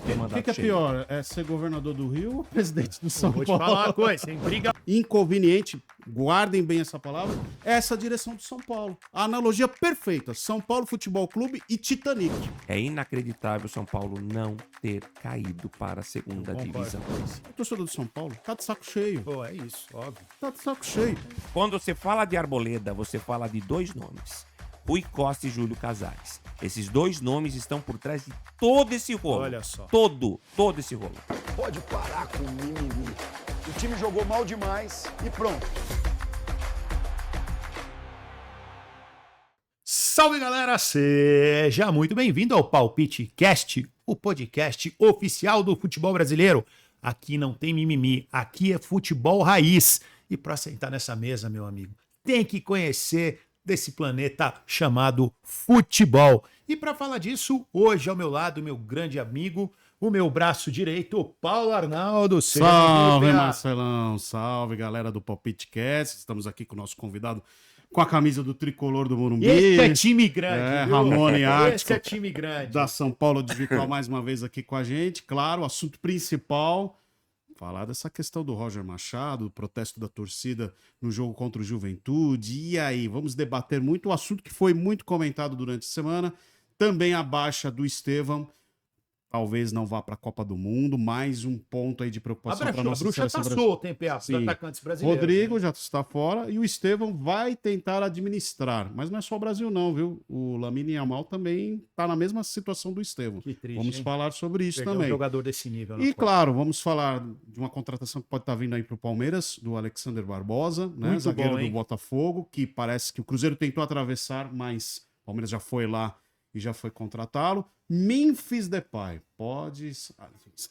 ter O mandato que é cheio. pior? É ser governador do Rio ou presidente do São Vou te Paulo? falar uma coisa, sem briga. Inconveniente, guardem bem essa palavra, é essa direção do São Paulo. A analogia perfeita, São Paulo Futebol Clube e Titanic. É inacreditável São Paulo não ter caído para a segunda Concordo divisão. com isso. O torcedor do São Paulo tá de saco cheio, Pô, é isso, óbvio. tá de saco cheio. Quando você fala de Arboleda, você fala de dois nomes. Rui Costa e Júlio Casares. Esses dois nomes estão por trás de todo esse rolo. Olha só. Todo esse rolo. Pode parar com o mimimi. O time jogou mal demais e pronto. Salve, galera! Seja muito bem-vindo ao Palpite Cast, o podcast oficial do futebol brasileiro. Aqui não tem mimimi, aqui é futebol raiz. E para sentar nessa mesa, meu amigo, tem que conhecer desse planeta chamado futebol. E para falar disso, hoje ao meu lado, meu grande amigo, o meu braço direito, Paulo Arnaldo. Seja Salve, bem-vindo, PA. Marcelão, salve, galera do Palpite Cast. Estamos aqui com o nosso convidado com a camisa do tricolor do Morumbi. Esse é time grande, É, viu? Ramone Esse Ártico, é time grande. da São Paulo Digital mais uma vez aqui com a gente. Claro, o assunto principal, falar dessa questão do Roger Machado, do protesto da torcida no jogo contra o Juventude. E aí, vamos debater muito o assunto que foi muito comentado durante a semana. Também a baixa do Estevão. Talvez não vá para a Copa do Mundo. Mais um ponto aí de preocupação para A nossa bruxa tá seleção brasileira. solta, hein, PA, dos Sim. atacantes brasileiros. Rodrigo né? já está fora e o Estevão vai tentar administrar. Mas não é só o Brasil não, viu? O Lamine Yamal também está na mesma situação do Estevão. Que triste, Vamos hein? falar sobre isso Pegar um também. jogador desse nível. na E Copa. claro, vamos falar de uma contratação que pode estar vindo aí para o Palmeiras, do Alexander Barbosa, né? Muito Zagueiro bom, hein? do Botafogo, que parece que o Cruzeiro tentou atravessar, mas o Palmeiras já foi lá e já foi contratá-lo. Memphis Depay pode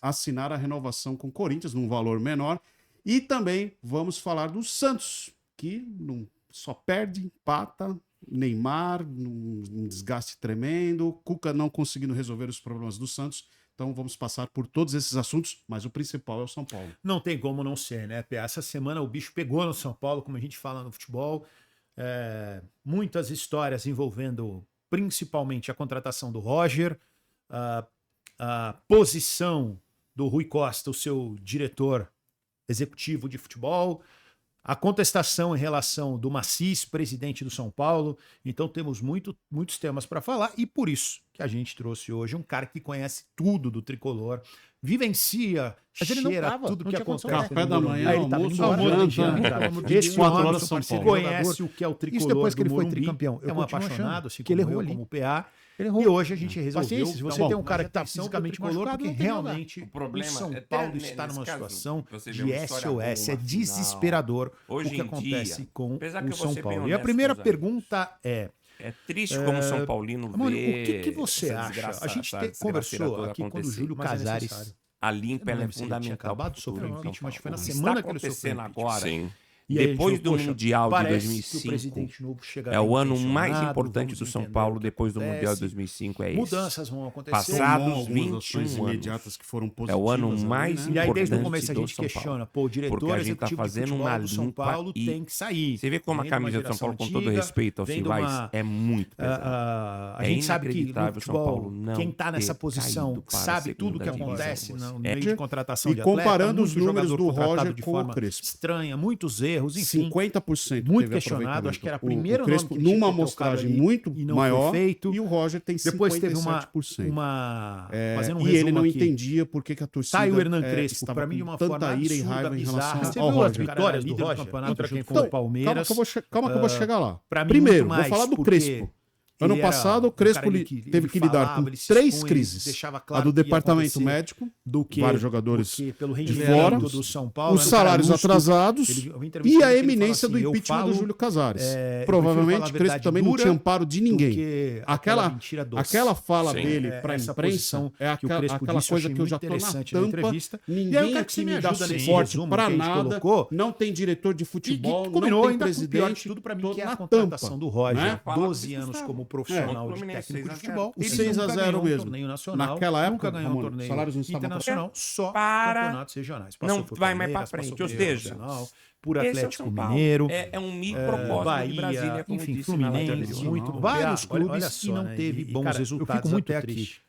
assinar a renovação com o Corinthians num valor menor. E também vamos falar do Santos, que não, só perde, empata. Neymar, um desgaste tremendo. Cuca não conseguindo resolver os problemas do Santos. Então vamos passar por todos esses assuntos, mas o principal é o São Paulo. Não tem como não ser, né, PA? Essa semana o bicho pegou no São Paulo, como a gente fala no futebol. Muitas histórias envolvendo principalmente a contratação do Roger, a posição do Rui Costa, o seu diretor executivo de futebol, a contestação em relação do Macis, presidente do São Paulo. Então temos muitos temas para falar e por isso que a gente trouxe hoje um cara que conhece tudo do tricolor, vivencia, Mas ele não cheira tava, tudo não que tinha acontece. condição. Café da manhã, Aí ele tava almoço, indo embora, janta, janta, né? pelo amor de Esse Deus. 24 horas Esse São homem Paulo. conhece o que é o tricolor Isso depois que ele do foi Morumbi, tricampeão. Eu é um continuo apaixonado, achando assim que ele como errou eu, ali. como o PA. Ele errou. E hoje a gente resolveu Paciência, se você dar tem uma um cara que tá atenção fisicamente pro tricolor, machucado, porque não tem nada. realmente O problema o São é Paulo até está numa nesse caso, situação você vê de uma história SOS, boa, é final. desesperador Hoje o que em acontece dia, com apesar que o eu vou São ser bem Paulo. E a honesto primeira com os amigos. pergunta é, É triste como o São Paulino Ramone, vê o que você essa acha? desgraça- A gente essa desgraceira conversou toda aqui quando o acontecer. Júlio Mas é Casares... necessário. A limpa ela é lembro se ele tinha fundamental. acabado de pro sofrer futuro um do São impeachment, acho que foi na Paulo. semana Está que ele sofreu acontecendo impeachment. agora. Sim. E aí a gente Depois falou, do Mundial de parece 2005, que o presidente novo chega É bem o ano mais intencionado, importante vamos do São entender Paulo o que depois do Mundial de acontece. 2005, é esse. Mudanças vão acontecer. Passados Tomou algumas 21 ações anos. imediatas que foram É positivas. o ano ali, mais né? E aí, desde o importante começo, a do gente São Paulo. questiona, pô, o diretor Porque a gente tá executivo fazendo de futebol uma do São limpa Paulo e- tem que sair. Você vê como a Vem de uma camisa do São geração Paulo, com todo antiga, respeito aos vem de rivais, uma- é muito pesada. A É gente sabe que no inacreditável o São Paulo futebol, não quem tá nessa ter posição caído para a sabe tudo o que segunda acontece divisão. no É. meio de contratação E de atleta, comparando os muito números jogador do contratado Roger de com o forma Crespo. estranha, muitos erros, enfim. 50% muito teve questionado, acho que era o aproveitamento. primeiro o Crespo, nome que ele tinha numa que ter tocado amostragem ali muito e não maior, foi feito. e o Roger tem 57%. Depois teve fazendo um E resumo ele não aqui. entendia por que a torcida Sai o Hernan Crespo, estava pra mim, de com uma tanta forma ira e absurda, raiva em bizarra. relação Você ao viu as Roger. vitórias do líder do Roger campeonato contra quem junto foi o Então, Palmeiras? calma que eu vou chegar lá. Pra mim, Primeiro, muito vou mais, falar do porque Crespo. Ano ele era passado, o um Crespo cara que teve ele que lidar falava, com ele se 3 expunha, ele crises. deixava A claro do que ia departamento acontecer médico, do que vários jogadores porque pelo de rendimento fora, do São Paulo, os era um cara salários lúcido. atrasados Ele- eu vi e entrevista a dele que ele eminência fala do assim, eu impeachment do falo, Júlio Casares. eu prefiro Provavelmente falar a Crespo verdade também não dura tinha amparo de do ninguém. que Aquela mentira doce. Aquela fala Sim. dele É, para a essa imprensa posição é que o aquela, Crespo aquela disse, coisa achei que eu já muito tô na interessante na tampa, entrevista. E aí eu ninguém quero que você aqui me me dá ajuda nesse suporte resumo para que a gente nada, colocou. não tem diretor de futebol, E combinou não tem ainda com o pior de presidente, tudo pra mim, tô que é a na contratação tampa, do Roger. né? 12 anos como profissional É. de Fluminense, técnico de 6 a 0. futebol. O Ele 6 a nunca 0 ganhou um mesmo. torneio nacional, Naquela época, nunca ganhou um Ramon, torneio salários não estavam internacional, só Para. campeonatos regionais. Não por vai mais pra Palmeiras, frente, passou ou por seja, Internacional, por Esse é o Atlético São Paulo. Mineiro, É um microcosmo Bahia, de Brasília, como enfim, disse na live Fluminense, anterior. muito Não. vários Olha clubes só, e não né? teve E, bons cara, eu resultados fico muito até triste. aqui.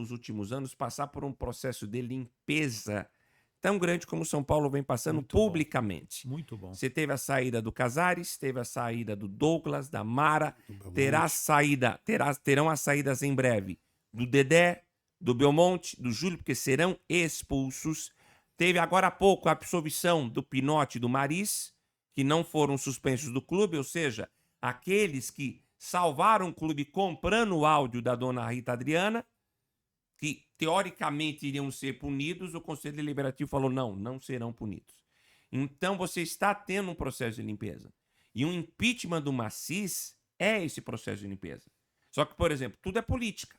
nos últimos anos passar por um processo de limpeza tão grande como o São Paulo vem passando Muito bom. publicamente. Muito bom. Você teve a saída do Casares, teve a saída do Douglas, da Mara, terão as saídas em breve do Dedé, do Belmonte, do Júlio, porque serão expulsos. Teve agora há pouco a absolvição do Pinote e do Maris. que não foram suspensos do clube, ou seja, aqueles que salvaram o clube comprando o áudio da dona Rita Adriana, que teoricamente iriam ser punidos, o Conselho Deliberativo falou não serão punidos. Então você está tendo um processo de limpeza. E um impeachment do Macis é esse processo de limpeza. Só que, por exemplo, tudo é política.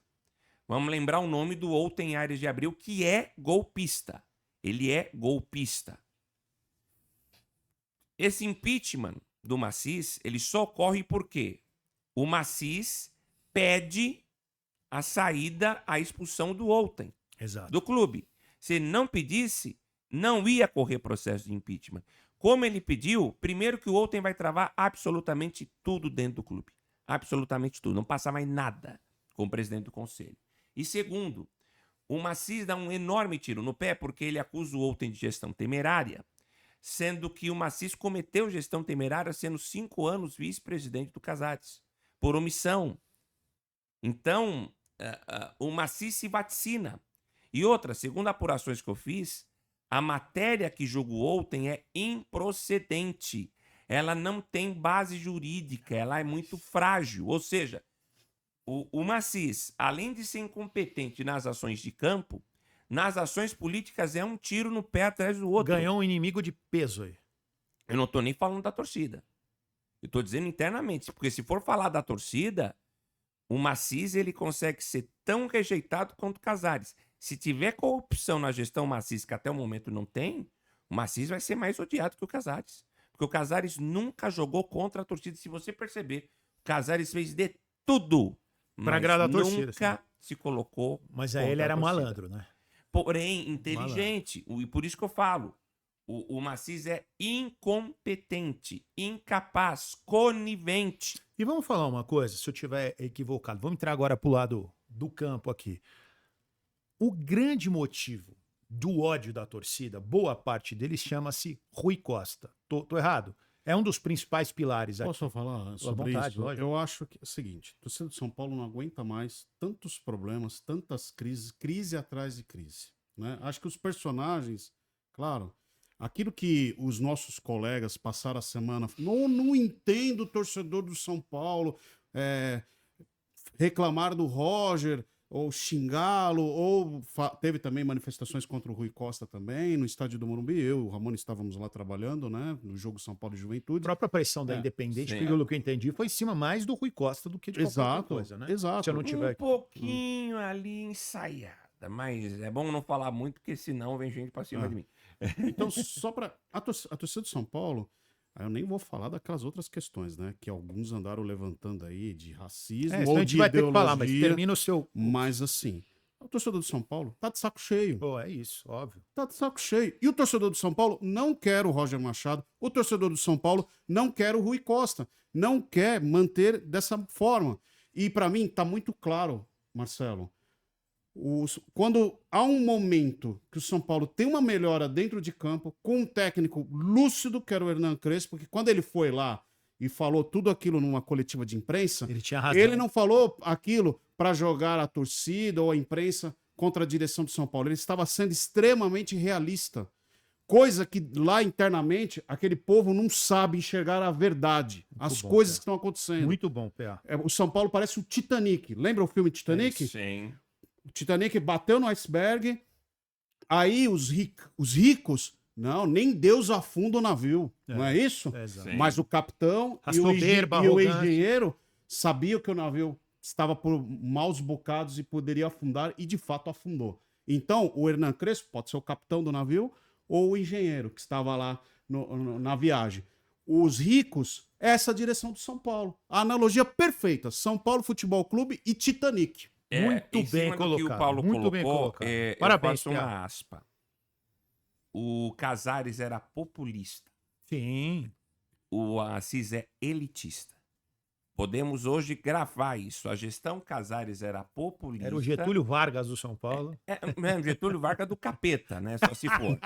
Vamos lembrar o nome do Outem Aires de Abreu, que é golpista. Ele é golpista. Esse impeachment do Macis, ele só ocorre porque o Macis pede a saída, a expulsão do Outem, Exato. do clube. Se ele não pedisse, não ia correr processo de impeachment. Como ele pediu, primeiro que o Outem vai travar absolutamente tudo dentro do clube. Absolutamente tudo. Não passa mais nada com o presidente do conselho. E segundo, o Macis dá um enorme tiro no pé porque ele acusa o Outem de gestão temerária, sendo que o Macis cometeu gestão temerária sendo 5 anos vice-presidente do Casares, por omissão. Então, o Macis se vaticina. E outra, segundo apurações que eu fiz, a matéria que julga o Outem é improcedente. Ela não tem base jurídica, ela é muito frágil. Ou seja, o Macis, além de ser incompetente nas ações de campo, nas ações políticas é um tiro no pé atrás do outro. Ganhou um inimigo de peso aí. Eu não estou nem falando da torcida. Eu estou dizendo internamente, porque se for falar da torcida, o Macis ele consegue ser tão rejeitado quanto o Casares. Se tiver corrupção na gestão Macis, que até o momento não tem, o Macis vai ser mais odiado que o Casares. Porque o Casares nunca jogou contra a torcida. Se você perceber, o Casares fez de tudo Pra agradar a torcida, nunca se colocou. Mas contra ele a era torcida. malandro, né? Porém, inteligente. E por isso que eu falo. O Macis é incompetente, incapaz, conivente. E vamos falar uma coisa, se eu estiver equivocado. Vamos entrar agora pro lado do campo aqui. O grande motivo do ódio da torcida, boa parte deles chama-se Rui Costa. Tô errado? É um dos principais pilares aqui. Posso falar sobre vontade, isso? lógico. Eu acho que é o seguinte, a torcida do São Paulo não aguenta mais tantos problemas, tantas crises, crise atrás de crise, né? Acho que os personagens, claro, aquilo que os nossos colegas passaram a semana, não entendo o torcedor do São Paulo, reclamar do Roger, ou xingá-lo, ou teve também manifestações contra o Rui Costa também, no estádio do Morumbi. Eu e o Ramon estávamos lá trabalhando, né, no jogo São Paulo e A Juventude. própria pressão da Independente, sim. pelo que eu entendi, foi em cima mais do Rui Costa do que de qualquer outra coisa, né? Exato. Se eu não tiver... Um pouquinho ali ensaiada, mas é bom não falar muito, porque senão vem gente pra cima de mim. Então, só para a torcida do São Paulo, eu nem vou falar daquelas outras questões, né, que alguns andaram levantando aí de racismo Senão ou a gente de vai ter que ideologia. falar, mas termina o seu... Mas assim, o torcedor do São Paulo tá de saco cheio. Pô, é isso, óbvio. Tá de saco cheio. E o torcedor do São Paulo não quer o Roger Machado. O torcedor do São Paulo não quer o Rui Costa. Não quer manter dessa forma. E para mim tá muito claro, Marcelo. Quando há um momento que o São Paulo tem uma melhora dentro de campo, com um técnico lúcido, que era o Hernan Crespo, porque quando ele foi lá e falou tudo aquilo numa coletiva de imprensa, Ele tinha razão. ele não falou aquilo para jogar a torcida ou a imprensa contra a direção do São Paulo. Ele estava sendo extremamente realista. Coisa que lá internamente aquele povo não sabe enxergar a verdade, as bom, coisas cara. que estão acontecendo. Muito bom, PA. O São Paulo parece o Titanic. Lembra o filme Titanic? Sim. O Titanic bateu no iceberg, aí os ricos, não, nem Deus afunda o navio, não é isso? Exato. Sim. Mas o capitão e o Soberba, e o arrogante. engenheiro sabiam que o navio estava por maus bocados e poderia afundar, e de fato afundou. Então, o Hernan Crespo pode ser o capitão do navio ou o engenheiro que estava lá na viagem. Os ricos, essa é a direção do São Paulo. A analogia perfeita, São Paulo Futebol Clube e Titanic. Muito em bem cima do que o colocado, Paulo muito colocou, bem colocado. eu Parabéns, faço Pia. uma aspa. O Casares era populista. Sim. O Assis é elitista. Podemos hoje gravar isso. A gestão Casares era populista. Era o Getúlio Vargas do São Paulo. O Getúlio Vargas do capeta, né? Só se for.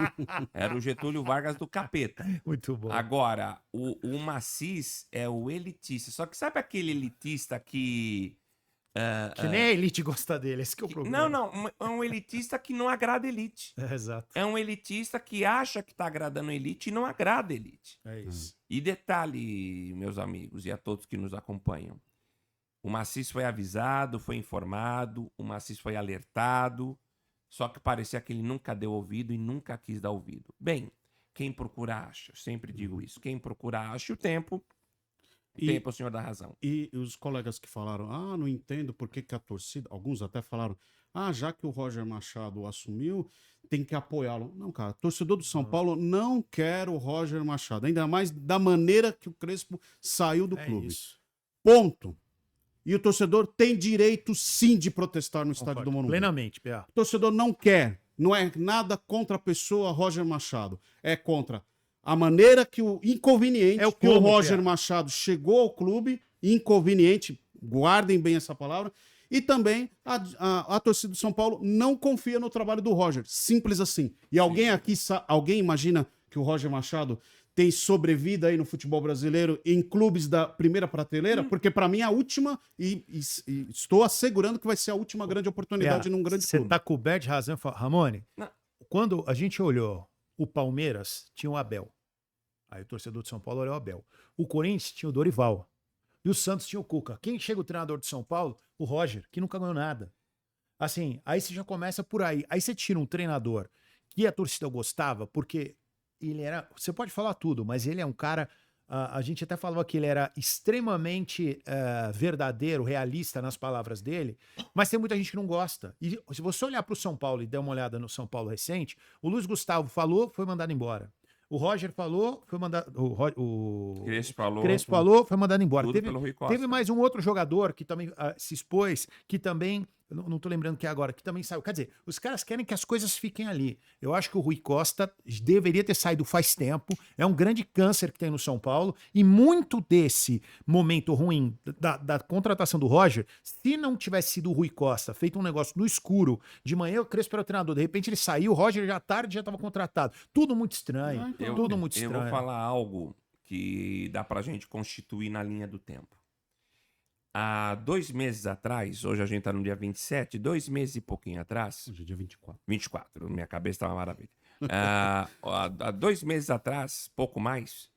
Era o Getúlio Vargas do capeta. Muito bom. Agora, o Macis é o elitista. Só que sabe aquele elitista que Que nem a elite gosta dele, esse que é o problema. Não, é um elitista que não agrada a elite. Exato. É um elitista que acha que está agradando a elite e não agrada a elite. É isso. E detalhe, meus amigos, e a todos que nos acompanham. O Massis foi avisado, foi informado, o Massis foi alertado, só que parecia que ele nunca deu ouvido e nunca quis dar ouvido. Bem, quem procura acha, eu sempre digo isso. Quem procura acha, o tempo o senhor dá razão. E os colegas que falaram, não entendo por que a torcida, alguns até falaram, já que o Roger Machado assumiu, tem que apoiá-lo. Não, cara, torcedor do São Paulo não quer o Roger Machado, ainda mais da maneira que o Crespo saiu do clube. Isso. Ponto. E o torcedor tem direito, sim, de protestar no estádio do Morumbi. Plenamente, PA. O torcedor não quer, não é nada contra a pessoa Roger Machado, é contra a maneira que o inconveniente que o Roger Machado chegou ao clube, inconveniente, guardem bem essa palavra, e também a torcida do São Paulo não confia no trabalho do Roger, simples assim. E alguém aqui, alguém imagina que o Roger Machado tem sobrevida aí no futebol brasileiro em clubes da primeira prateleira? Porque para mim é a última, e estou assegurando que vai ser a última grande oportunidade num grande clube. Você tá coberto de razão, Ramone. Não. Quando a gente olhou o Palmeiras, tinha o Abel. Aí o torcedor de São Paulo olhou o Abel. O Corinthians tinha o Dorival. E o Santos tinha o Cuca. Quem chega o treinador de São Paulo? O Roger, que nunca ganhou nada. Assim, aí você já começa por aí. Aí você tira um treinador que a torcida gostava, porque ele era... Você pode falar tudo, mas ele é um cara... a gente até falava que ele era extremamente verdadeiro, realista nas palavras dele, mas tem muita gente que não gosta. E se você olhar para o São Paulo e der uma olhada no São Paulo recente, o Luiz Gustavo falou, foi mandado embora. O Roger falou, foi mandado. O Crespo falou, foi mandado embora. Teve mais um outro jogador que também se expôs, que também. Não tô lembrando que é agora, que também saiu. Quer dizer, os caras querem que as coisas fiquem ali. Eu acho que o Rui Costa deveria ter saído faz tempo. É um grande câncer que tem no São Paulo. E muito desse momento ruim da contratação do Roger, se não tivesse sido o Rui Costa, feito um negócio no escuro, de manhã o Crespo era o treinador, de repente ele saiu, o Roger já tarde já estava contratado. Tudo muito estranho. Tudo muito estranho. Eu vou falar algo que dá pra gente constituir na linha do tempo. Há 2 meses atrás, hoje a gente tá no dia 27, 2 meses e pouquinho atrás... Hoje é dia 24. 24, minha cabeça tá uma maravilha. Há 2 meses atrás, pouco mais,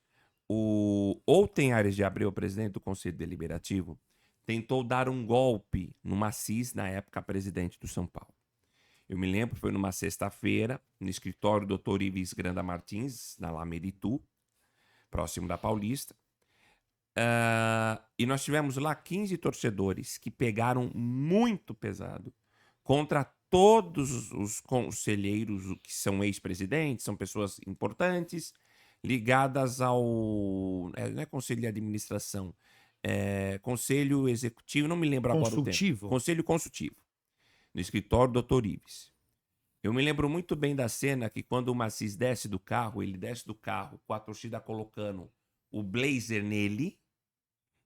o Outen Aires de Abreu, presidente do Conselho Deliberativo, tentou dar um golpe no Massis, na época presidente do São Paulo. Eu me lembro, foi numa sexta-feira, no escritório do Dr. Ives Granda Martins, na Lameritu, próximo da Paulista. E nós tivemos lá 15 torcedores que pegaram muito pesado contra todos os conselheiros que são ex-presidentes, são pessoas importantes, ligadas ao... não é conselho de administração, é conselho executivo, não me lembro agora o tempo. Conselho consultivo, no escritório do Dr. Ives. Eu me lembro muito bem da cena que quando o Massis desce do carro, ele desce do carro com a torcida colocando o blazer nele,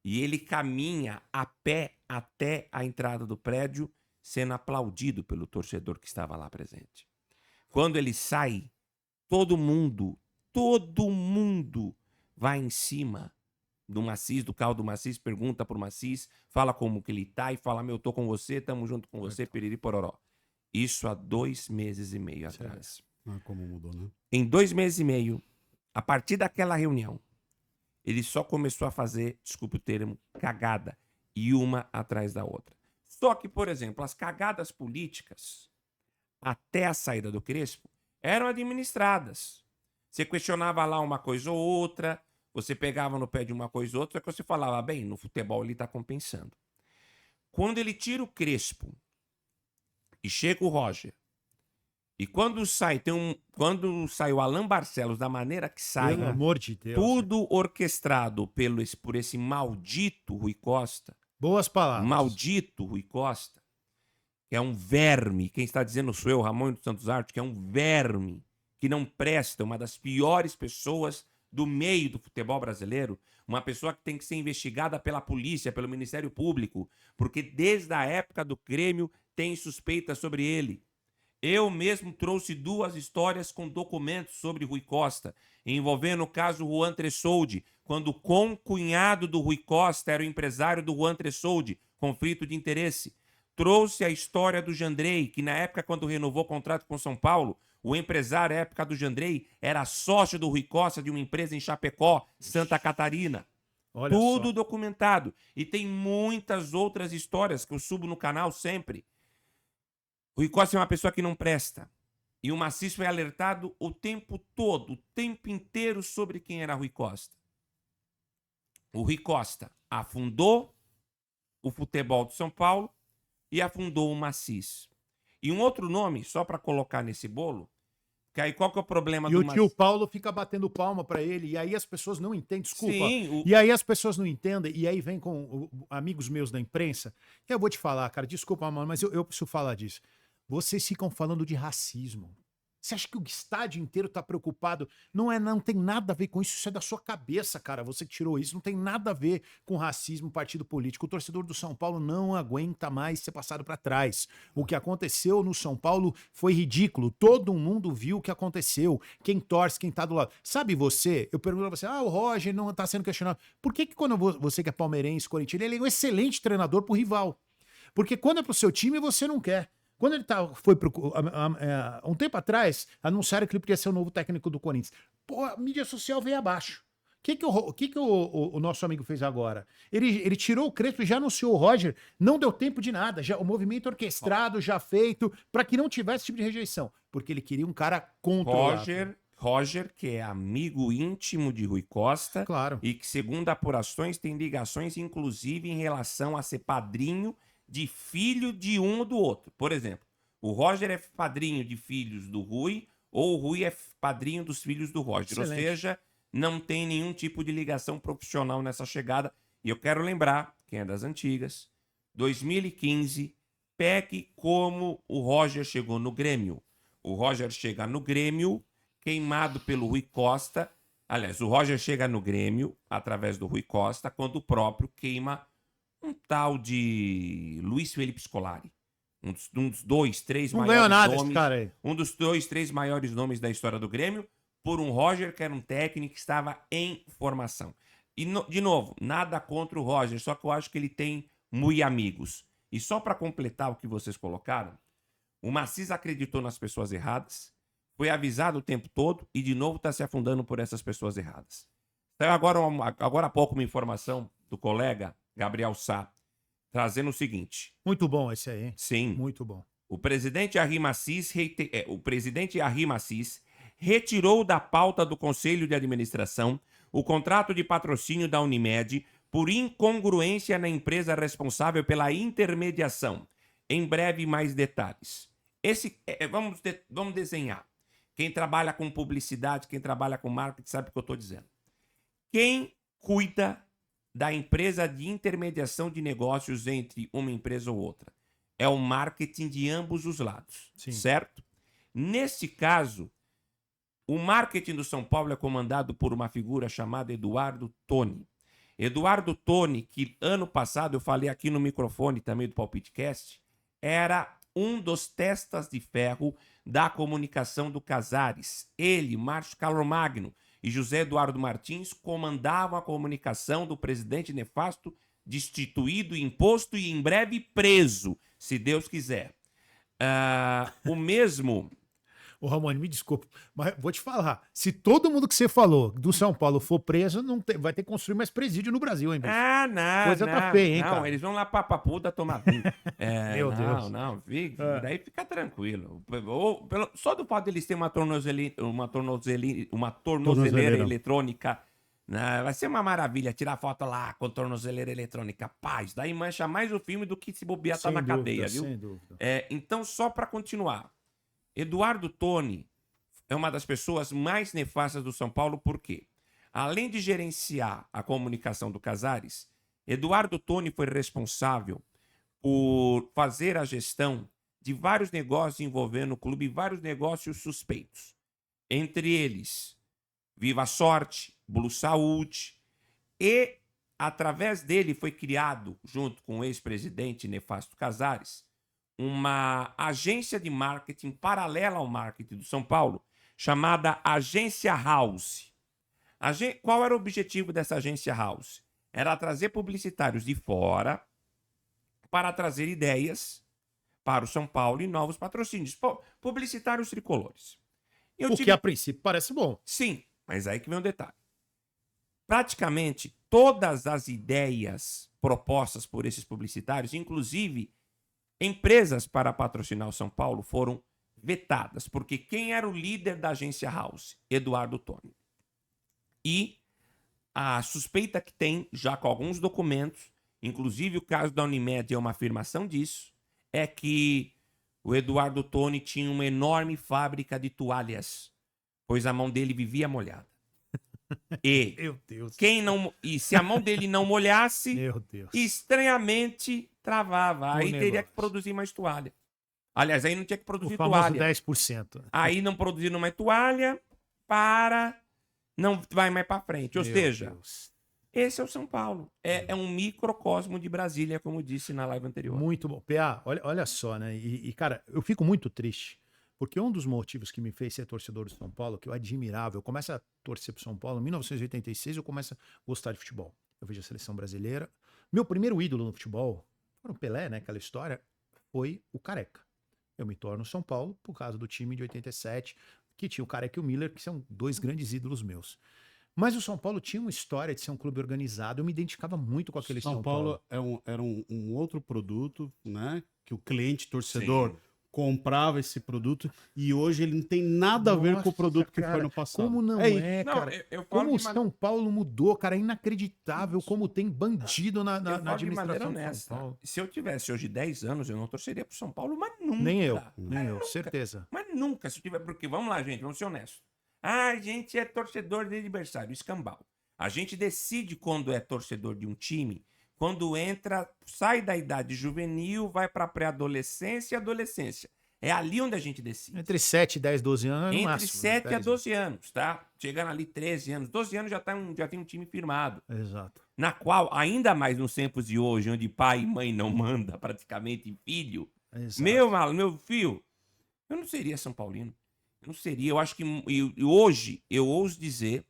e ele caminha a pé até a entrada do prédio, sendo aplaudido pelo torcedor que estava lá presente. Quando ele sai, todo mundo vai em cima do Massis, do carro do Massis, pergunta pro Massis, fala como que ele tá e fala, eu tô com você, tamo junto com você, piriri pororó. Isso há 2 meses e meio atrás. Como mudou, né? Em 2 meses e meio, a partir daquela reunião, ele só começou a fazer, desculpe o termo, cagada. E uma atrás da outra. Só que, por exemplo, as cagadas políticas, até a saída do Crespo, eram administradas. Você questionava lá uma coisa ou outra, você pegava no pé de uma coisa ou outra, que você falava, bem, no futebol ele está compensando. Quando ele tira o Crespo e chega o Roger, e quando sai o Alan Barcelos da maneira que sai, pelo amor de Deus, tudo orquestrado por esse maldito Rui Costa. Boas palavras. Maldito Rui Costa, que é um verme. Quem está dizendo sou eu, Ramon dos Santos Arte, que é um verme, que não presta, uma das piores pessoas do meio do futebol brasileiro, uma pessoa que tem que ser investigada pela polícia, pelo Ministério Público, porque desde a época do Grêmio tem suspeita sobre ele. Eu mesmo trouxe 2 histórias com documentos sobre Rui Costa, envolvendo o caso Juan Tressoldi, quando o concunhado do Rui Costa era o empresário do Juan Tressoldi, conflito de interesse. Trouxe a história do Jandrei, que na época, quando renovou o contrato com São Paulo, o empresário, na época do Jandrei, era sócio do Rui Costa de uma empresa em Chapecó, Santa Catarina. Olha Tudo só. documentado. E tem muitas outras histórias que eu subo no canal sempre. O Rui Costa é uma pessoa que não presta. E o Maciço foi alertado o tempo todo, o tempo inteiro, sobre quem era Rui Costa. O Rui Costa afundou o futebol de São Paulo e afundou o Maciço. E um outro nome, só para colocar nesse bolo, que aí qual que é o problema E do o tio Maciço? Paulo fica batendo palma pra ele, e aí as pessoas não entendem, desculpa. Sim, E aí as pessoas não entendem, e aí vem com amigos meus da imprensa, que eu vou te falar, cara, desculpa, mano, mas eu preciso falar disso. Vocês ficam falando de racismo. Você acha que o estádio inteiro tá preocupado? Não tem nada a ver com isso, isso é da sua cabeça, cara. Você que tirou isso, não tem nada a ver com racismo, partido político. O torcedor do São Paulo não aguenta mais ser passado pra trás. O que aconteceu no São Paulo foi ridículo. Todo mundo viu o que aconteceu. Quem torce, quem tá do lado. Sabe você? Eu pergunto pra você, o Roger não tá sendo questionado. Por que quando você que é palmeirense, corintiano, ele é um excelente treinador pro rival? Porque quando é pro seu time, você não quer. Quando ele foi um tempo atrás, anunciaram que ele podia ser o novo técnico do Corinthians. Pô, a mídia social veio abaixo. O que o nosso amigo fez agora? Ele tirou o Crespo e já anunciou o Roger. Não deu tempo de nada. Já, o movimento orquestrado, já feito, para que não tivesse esse tipo de rejeição. Porque ele queria um cara controlado. Roger, que é amigo íntimo de Rui Costa. Claro. E que, segundo apurações, tem ligações, inclusive, em relação a ser padrinho de filho de um ou do outro. Por exemplo, o Roger é padrinho de filhos do Rui, ou o Rui é padrinho dos filhos do Roger. Excelente. Ou seja, não tem nenhum tipo de ligação profissional nessa chegada. E eu quero lembrar, quem é das antigas, 2015, pegue como o Roger chegou no Grêmio. O Roger chega no Grêmio queimado pelo Rui Costa. Aliás, o Roger chega no Grêmio através do Rui Costa, quando o próprio queima um tal de Luiz Felipe Scolari. Um dos dois, três Não maiores ganhou nada nomes. esse cara aí. Um dos dois, três maiores nomes da história do Grêmio, por um Roger que era um técnico que estava em formação. E, de novo, nada contra o Roger, só que eu acho que ele tem muito amigos. E só para completar o que vocês colocaram, o Maciço acreditou nas pessoas erradas, foi avisado o tempo todo e, de novo, está se afundando por essas pessoas erradas. Saiu agora há pouco uma informação do colega Gabriel Sá, trazendo o seguinte. Muito bom esse aí, hein? Sim. Muito bom. O presidente Arry Macis retirou da pauta do Conselho de Administração o contrato de patrocínio da Unimed por incongruência na empresa responsável pela intermediação. Em breve, mais detalhes. Vamos desenhar. Quem trabalha com publicidade, quem trabalha com marketing, sabe o que eu estou dizendo. Quem cuida da empresa de intermediação de negócios entre uma empresa ou outra? É o marketing de ambos os lados, Sim. certo? Nesse caso, o marketing do São Paulo é comandado por uma figura chamada Eduardo Toni. Eduardo Toni, que ano passado eu falei aqui no microfone também do Palpitecast, era um dos testas de ferro da comunicação do Casares. Ele, Márcio Calomagno e José Eduardo Martins comandavam a comunicação do presidente nefasto, destituído, imposto e em breve preso, se Deus quiser. O mesmo... Ô, Ramone, me desculpa, mas vou te falar. Se todo mundo que você falou do São Paulo for preso, vai ter que construir mais presídio no Brasil, hein, bicho? Não, Coisa tá feia, hein, não, cara? eles vão lá pra Papuda tomar vinho. Meu Deus. Daí fica tranquilo. Só do fato deles terem uma tornozeleira eletrônica, né, vai ser uma maravilha tirar foto lá com tornozeleira eletrônica. Paz, daí mancha mais o filme do que se bobear tá na cadeia, viu? Sem dúvida. Então, só para continuar. Eduardo Toni é uma das pessoas mais nefastas do São Paulo, porque, além de gerenciar a comunicação do Casares, Eduardo Toni foi responsável por fazer a gestão de vários negócios envolvendo o clube, vários negócios suspeitos. Entre eles, Viva Sorte, Blue Saúde, e, através dele, foi criado, junto com o ex-presidente nefasto Casares, uma agência de marketing paralela ao marketing do São Paulo, chamada Agência House. Qual era o objetivo dessa Agência House? Era trazer publicitários de fora para trazer ideias para o São Paulo e novos patrocínios. Publicitários tricolores. E o O que a princípio parece bom. Sim, mas aí que vem um detalhe. Praticamente todas as ideias propostas por esses publicitários, inclusive empresas para patrocinar o São Paulo, foram vetadas, porque quem era o líder da agência House? Eduardo Toni. E a suspeita que tem, já com alguns documentos, inclusive o caso da Unimed é uma afirmação disso, é que o Eduardo Toni tinha uma enorme fábrica de toalhas, pois a mão dele vivia molhada. E Meu Deus. e se a mão dele não molhasse, Meu Deus. estranhamente travava. Aí teria negócio. que produzir mais toalha. Aliás, aí não tinha que O produzir famoso toalha. 10%. Aí não produzindo mais toalha, não vai mais para frente. Ou Meu seja, Deus. esse é o São Paulo. É um microcosmo de Brasília, como disse na live anterior. Muito bom. PA, olha só, né? Cara, eu fico muito triste, porque um dos motivos que me fez ser torcedor do São Paulo, que eu admirava, eu começo a torcer pro São Paulo em 1986, eu começo a gostar de futebol. Eu vejo a seleção brasileira. Meu primeiro ídolo no futebol, foi o Pelé, né? Aquela história, foi o Careca. Eu me torno São Paulo por causa do time de 87, que tinha o Careca e o Miller, que são dois grandes ídolos meus. Mas o São Paulo tinha uma história de ser um clube organizado, eu me identificava muito com aquele São Paulo. Era um outro produto, né? Que o cliente torcedor comprava esse produto e hoje ele não tem nada a ver com o produto que foi no passado. Como não isso. é, Não, cara? eu falo Como o de São Paulo mudou, cara, é inacreditável como tem bandido na Eu falo de maneira administração do São honesta. Paulo. Se eu tivesse hoje 10 anos, eu não torceria pro São Paulo, mas nunca. Nem eu, Nunca. certeza. Mas nunca, se eu tiver. Porque, vamos lá, gente, vamos ser honestos. A gente é torcedor de adversário, escambau. A gente decide quando é torcedor de um time, quando sai da idade juvenil, vai pra pré-adolescência e adolescência. É ali onde a gente decide. Entre 7, 10, 12 anos é no Entre máximo. 7 a 10, 12 anos, tá? Chegando ali 13 anos. 12 anos já tem um time firmado. Exato. Na qual, ainda mais nos tempos de hoje, onde pai e mãe não manda praticamente em filho, Exato. meu filho, eu não seria São Paulino. Eu não seria. Eu acho que hoje, eu ouso dizer,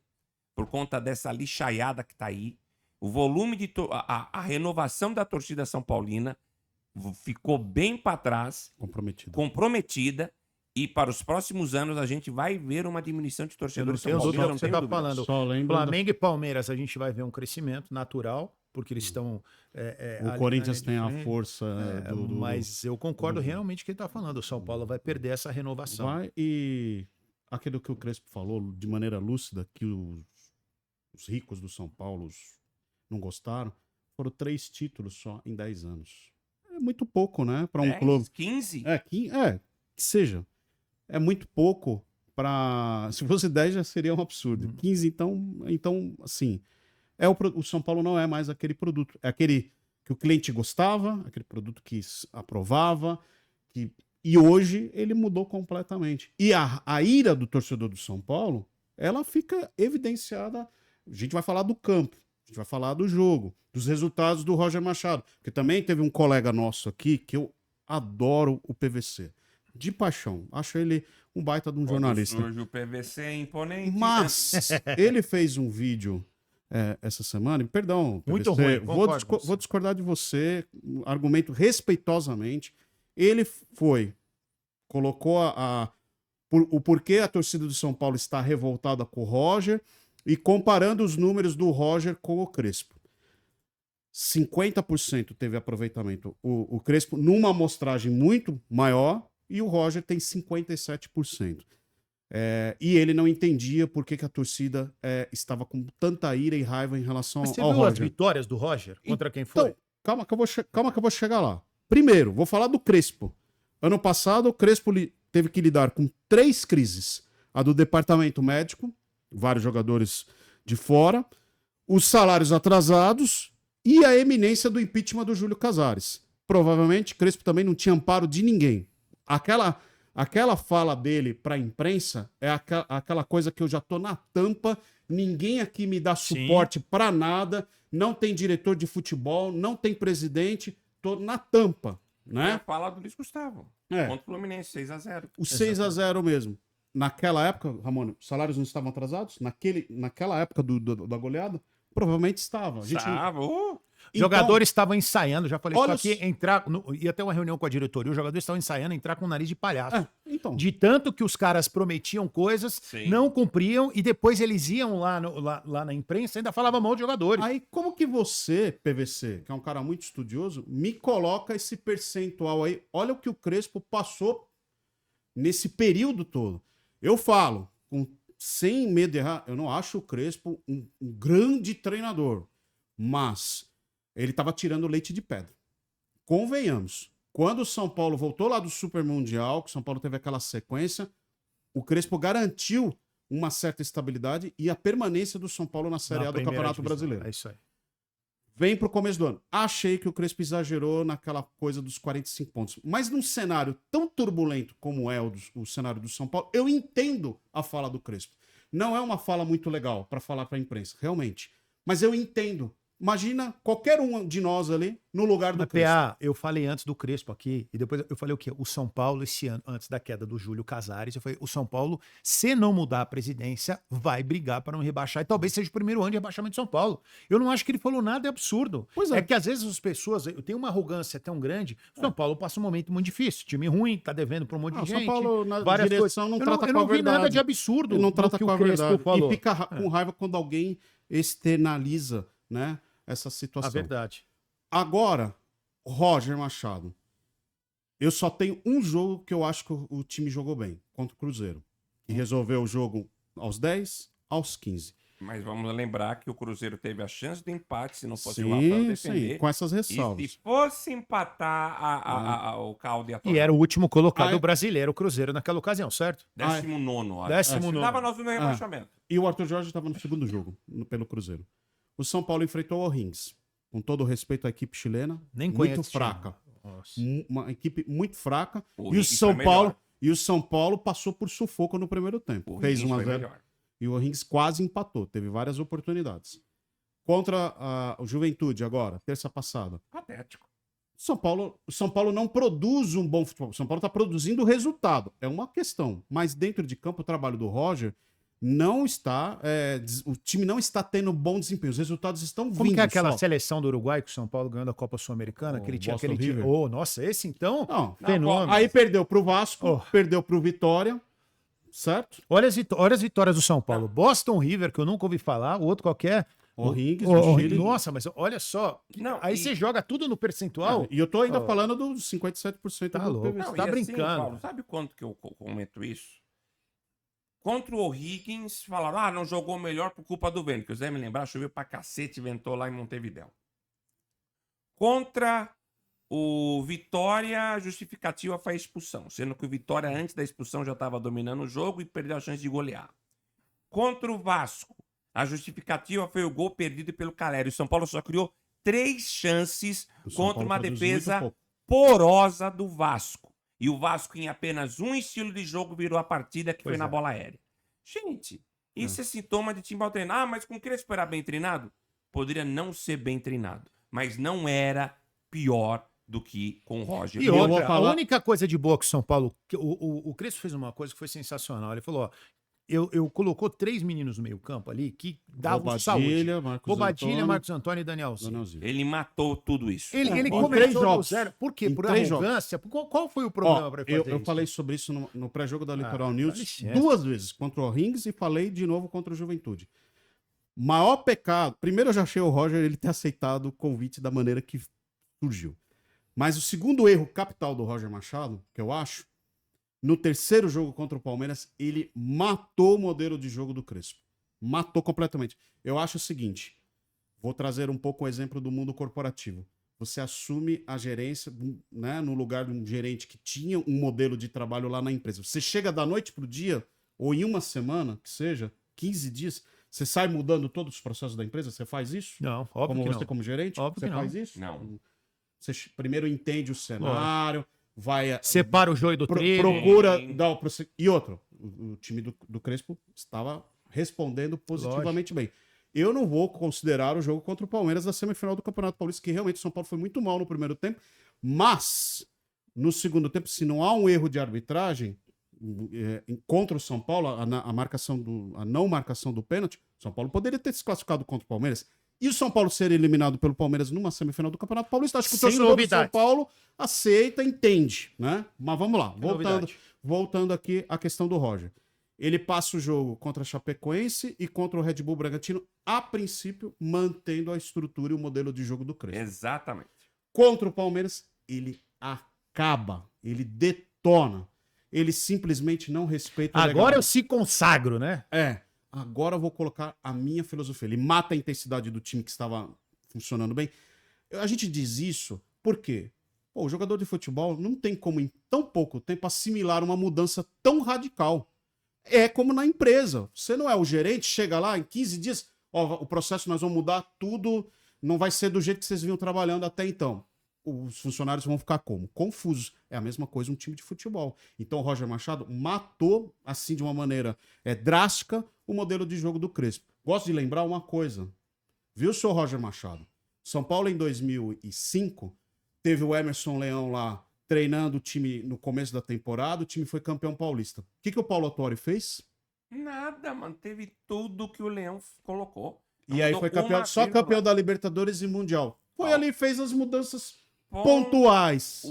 por conta dessa lixaiada que tá aí, o volume a renovação da torcida São Paulina ficou bem para trás, comprometida, e para os próximos anos a gente vai ver uma diminuição de torcedores São Eu não Paulino. tenho dúvida do que você está falando. Só lembra Flamengo e Palmeiras a gente vai ver um crescimento natural, porque eles estão... o Corinthians tem a força mas eu concordo realmente com o que ele está falando. O São Paulo vai perder essa renovação. E aquilo que o Crespo falou de maneira lúcida, que os ricos do São Paulo não gostaram, foram 3 títulos só em 10 anos. É muito pouco, né? Para um clube. 15? Que seja. É muito pouco para. Se fosse 10 já seria um absurdo. 15, então assim. O São Paulo não é mais aquele produto. É aquele que o cliente gostava, aquele produto que aprovava. E hoje ele mudou completamente. E a ira do torcedor do São Paulo, ela fica evidenciada. A gente vai falar do campo. A gente vai falar do jogo, dos resultados do Roger Machado. Porque também teve um colega nosso aqui que eu adoro o PVC. De paixão. Acho ele um baita de um jornalista. Surge o PVC imponente. Mas ele fez um vídeo essa semana. Perdão, muito PVC, ruim. vou discordar de você. Argumento respeitosamente. Ele colocou o porquê a torcida do São Paulo está revoltada com o Roger e comparando os números do Roger com o Crespo. 50% teve aproveitamento o Crespo numa amostragem muito maior e o Roger tem 57%. E ele não entendia por que a torcida estava com tanta ira e raiva em relação Mas você ao viu Roger. as vitórias do Roger? Contra quem foi? Então, calma que eu vou chegar lá. Primeiro, vou falar do Crespo. Ano passado, o Crespo teve que lidar com 3 crises. A do departamento médico, vários jogadores de fora, os salários atrasados e a eminência do impeachment do Júlio Casares. Provavelmente, Crespo também não tinha amparo de ninguém. Aquela fala dele para a imprensa é aquela coisa que eu já tô na tampa, ninguém aqui me dá suporte para nada, não tem diretor de futebol, não tem presidente, tô na tampa, né? Fala do Luiz Gustavo. Contra o Fluminense, 6-0. O 6-0 mesmo. Naquela época, Ramon, os salários não estavam atrasados? Naquela época da goleada? Provavelmente estava. Jogadores estavam ensaiando, já falei isso olha aqui, ia ter uma reunião com a diretoria, os jogadores estavam ensaiando entrar com o nariz de palhaço. Então, De tanto que os caras prometiam coisas, Sim. não cumpriam, e depois eles iam lá na imprensa e ainda falavam mal de jogadores. aí como que você, PVC, que é um cara muito estudioso, me coloca esse percentual aí? Olha o que o Crespo passou nesse período todo. Eu falo, sem medo de errar, eu não acho o Crespo um grande treinador, mas ele estava tirando leite de pedra. Convenhamos, quando o São Paulo voltou lá do Super Mundial, que o São Paulo teve aquela sequência, o Crespo garantiu uma certa estabilidade e a permanência do São Paulo na Série A do Campeonato Brasileiro. É isso aí. Vem pro começo do ano. Achei que o Crespo exagerou naquela coisa dos 45 pontos. Mas num cenário tão turbulento como é o cenário do São Paulo, eu entendo a fala do Crespo. Não é uma fala muito legal para falar para a imprensa, realmente. Mas eu entendo. Imagina qualquer um de nós ali no lugar do Na Crespo. PA, eu falei antes do Crespo aqui, e depois eu falei o quê? O São Paulo, esse ano, antes da queda do Júlio Casares, eu falei, o São Paulo, se não mudar a presidência, vai brigar para não rebaixar, e talvez seja o primeiro ano de rebaixamento de São Paulo. Eu não acho que ele falou nada absurdo. Pois é. é. Que às vezes as pessoas, eu tenho uma arrogância tão grande, o São Paulo passa um momento muito difícil, time ruim, tá devendo para um monte de O gente. São Paulo, na várias direção, não eu trata eu com a não vi verdade. nada de absurdo Ele não no trata que com a o Crespo verdade. falou. E fica com raiva quando alguém externaliza, né, essa situação. A verdade. Agora, Roger Machado. Eu só tenho um jogo que eu acho que o time jogou bem, contra o Cruzeiro. E resolveu o jogo aos 10, aos 15. Mas vamos lembrar que o Cruzeiro teve a chance do empate, se não fosse o Sim, Rafael defender. sim, com essas E ressalvas. se fosse empatar o caldo e a E era o último colocado Ah, é? brasileiro, o Cruzeiro, naquela ocasião, certo? 19º, acho. 19º. Tava nós no rebaixamento. E o Arthur Jorge estava no segundo jogo, pelo Cruzeiro. O São Paulo enfrentou o O'Higgins. Com todo o respeito à equipe chilena, Nem muito conheço esse fraca. time. Nossa. Uma equipe muito fraca. O E o O'Higgins São foi Paulo, melhor. e o São Paulo passou por sufoco no primeiro tempo. O Fez Higgins 1 a foi 0. melhor. E o O'Higgins quase empatou, teve várias oportunidades. Contra o Juventude agora, terça passada. Patético. O São Paulo não produz um bom futebol. O São Paulo está produzindo resultado. É uma questão. Mas dentro de campo, o trabalho do Roger não está. O time não está tendo bom desempenho. Os resultados estão vindo. Como que é aquela só. seleção do Uruguai que o São Paulo ganhou da Copa Sul-Americana? Que ele tinha Boston aquele time. River. Oh, nossa, esse então. Não, Fenômeno. aí perdeu pro Vasco, Oh. perdeu pro Vitória, certo? Olha as vitórias do São Paulo. Boston River, que eu nunca ouvi falar, o outro qualquer. O'Higgins, O- do o- Chile. Nossa, mas olha só. Não, Aí e- você joga tudo no percentual. E eu tô ainda Oh. falando dos 57% Tá do louco. PVC. Não, tá e assim, brincando. Paulo, sabe quanto que eu comento isso? Contra o O'Higgins, falaram, não jogou melhor por culpa do vento. Que o Zé me lembrar, choveu pra cacete, ventou lá em Montevidéu. Contra o Vitória, a justificativa foi a expulsão. Sendo que o Vitória, antes da expulsão, já estava dominando o jogo e perdeu a chance de golear. Contra o Vasco, a justificativa foi o gol perdido pelo Caleri. O São Paulo só criou 3 chances O São contra Paulo uma produz defesa muito pouco. porosa do Vasco. E o Vasco, em apenas um estilo de jogo, virou a partida que Pois foi na é. bola aérea. Gente, isso é sintoma de time mal treinado. Ah, mas com o Crespo era bem treinado? Poderia não ser bem treinado, mas não era pior do que com o Roger. E eu vou outra, falar- a única coisa de boa que o São Paulo. O Crespo fez uma coisa que foi sensacional. Ele falou: ó, eu colocou 3 meninos no meio-campo ali que davam saúde. Bobadilha, Marcos Bobadilha, Antônio, Marcos Antônio e Danielzinho. Danielzinho. Ele matou tudo isso. Ele Em começou 3 do jogos. zero. Por quê? Em Por 3 jogos. arrogância? Qual foi o problema Ó, para fazer eu isso? falei sobre isso no pré-jogo da Litoral dá News licença. 2 vezes, contra o O'Higgins, e falei de novo contra o Juventude. Maior pecado. Primeiro, eu já achei o Roger ele ter aceitado o convite da maneira que surgiu. Mas o segundo erro capital do Roger Machado, que eu acho, no terceiro jogo contra o Palmeiras, ele matou o modelo de jogo do Crespo. Matou completamente. Eu acho o seguinte, vou trazer um pouco o exemplo do mundo corporativo. Você assume a gerência, né, no lugar de um gerente que tinha um modelo de trabalho lá na empresa. Você chega da noite pro dia, ou em uma semana, que seja, 15 dias, você sai mudando todos os processos da empresa? Você faz isso? Não, óbvio Como que você, não. como gerente? Óbvio você que não. faz isso? Não. Você primeiro entende o cenário, vai... Separa o joio do trigo. procura Sim. dar o processo. E outro, o time do Crespo estava respondendo positivamente bem. Eu não vou considerar o jogo contra o Palmeiras da semifinal do Campeonato Paulista, que realmente o São Paulo foi muito mal no primeiro tempo, mas no segundo tempo, se não há um erro de arbitragem contra o São Paulo, a não marcação do pênalti, o São Paulo poderia ter se classificado contra o Palmeiras. E o São Paulo ser eliminado pelo Palmeiras numa semifinal do Campeonato Paulista, acho que o Sem torcedor do São novidades. Paulo aceita, entende, né? Mas vamos lá, novidade. voltando aqui à questão do Roger. Ele passa o jogo contra a Chapecoense e contra o Red Bull Bragantino, a princípio, mantendo a estrutura e o modelo de jogo do Crespo. Exatamente. Contra o Palmeiras, ele acaba, ele detona. Ele simplesmente não respeita o Agora legado. eu se consagro, né? Agora eu vou colocar a minha filosofia. Ele mata a intensidade do time que estava funcionando bem. A gente diz isso porque o jogador de futebol não tem como, em tão pouco tempo, assimilar uma mudança tão radical. É como na empresa. Você não é o gerente, chega lá em 15 dias, ó, o processo nós vamos mudar tudo, não vai ser do jeito que vocês vinham trabalhando até então. Os funcionários vão ficar como? Confusos. É a mesma coisa um time de futebol. Então o Roger Machado matou, assim, de uma maneira drástica, o modelo de jogo do Crespo. Gosto de lembrar uma coisa. Viu, senhor Roger Machado? São Paulo, em 2005, teve o Emerson Leão lá treinando o time no começo da temporada, o time foi campeão paulista. O que o Paulo Autuori fez? Nada, manteve tudo que o Leão colocou. E aí foi campeão, só campeão da Libertadores e Mundial. Foi ali e fez as mudanças pontuais.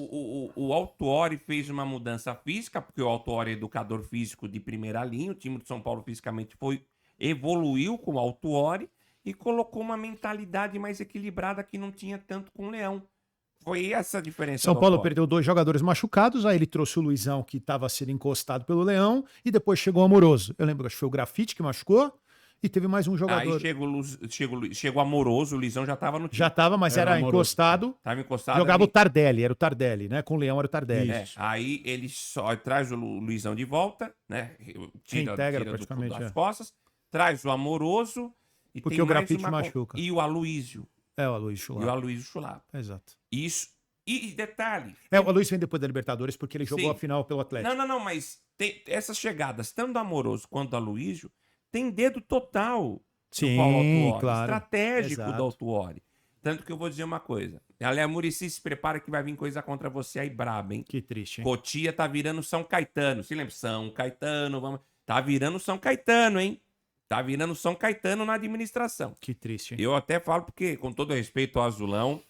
O Autuori fez uma mudança física, porque o Autuori é educador físico de primeira linha, o time de São Paulo fisicamente evoluiu com o Autuori e colocou uma mentalidade mais equilibrada que não tinha tanto com o Leão. Foi essa a diferença. São do Paulo Autuori. perdeu 2 jogadores machucados, aí ele trouxe o Luizão, que estava sendo encostado pelo Leão, e depois chegou o Amoroso. Eu lembro que foi o Grafite que machucou, e teve mais um jogador. Aí chegou Amoroso, o Luizão já estava no time. Já estava, mas era Amoroso. encostado. Tava encostado. Jogava ali. o Tardelli, era o Tardelli, né? Com o Leão era o Tardelli. Aí ele só traz o Luizão de volta, né? Reintegra tira praticamente, das é. costas, traz o Amoroso e Porque tem o mais Grafite machuca. E o Aloísio. É, o Aloysio E o Chulapa. Aloísio Chulapa. Exato. Isso. E detalhe. É, o Aloysio vem depois da Libertadores porque ele jogou Sim. a final pelo Atlético. Não, mas essas chegadas, tanto do Amoroso quanto do Aloísio, tem dedo total Sim, do Paulo Autuori, claro. estratégico Exato. do Autuori. Tanto que eu vou dizer uma coisa. Aliás, Muricy, se prepara que vai vir coisa contra você aí braba, hein? Que triste, hein? Cotia tá virando São Caetano. Se lembra? São Caetano, vamos... Tá virando São Caetano, hein? Tá virando São Caetano na administração. Que triste, hein? Eu até falo porque, com todo respeito ao Azulão,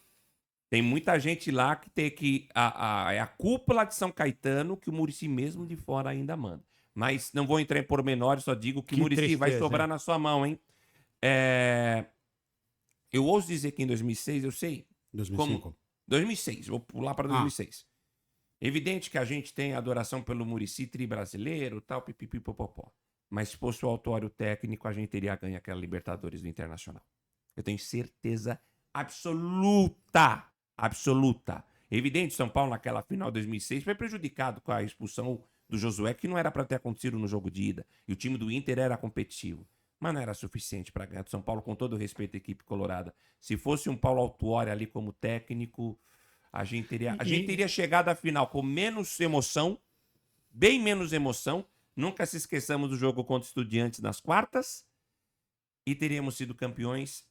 tem muita gente lá que tem que... É a cúpula de São Caetano que o Muricy mesmo de fora ainda manda. Mas não vou entrar em pormenores, só digo que o Muricy vai tristeza, sobrar hein? na sua mão, hein? Eu ouso dizer que em 2006, eu sei... 2005. 2006, vou pular para 2006. Evidente que a gente tem adoração pelo Muricy tri brasileiro, tal, pipipipopopó. Mas se fosse o Autuori técnico, a gente teria ganho aquela Libertadores do Internacional. Eu tenho certeza absoluta. Absoluta. Evidente, São Paulo naquela final de 2006 foi prejudicado com a expulsão do Josué, que não era para ter acontecido no jogo de ida. E o time do Inter era competitivo. Mas não era suficiente para ganhar do São Paulo, com todo o respeito à equipe colorada. Se fosse um Paulo Autuori ali como técnico, a gente teria chegado à final com menos emoção, bem menos emoção. Nunca se esqueçamos do jogo contra o Estudiantes nas quartas. E teríamos sido campeões.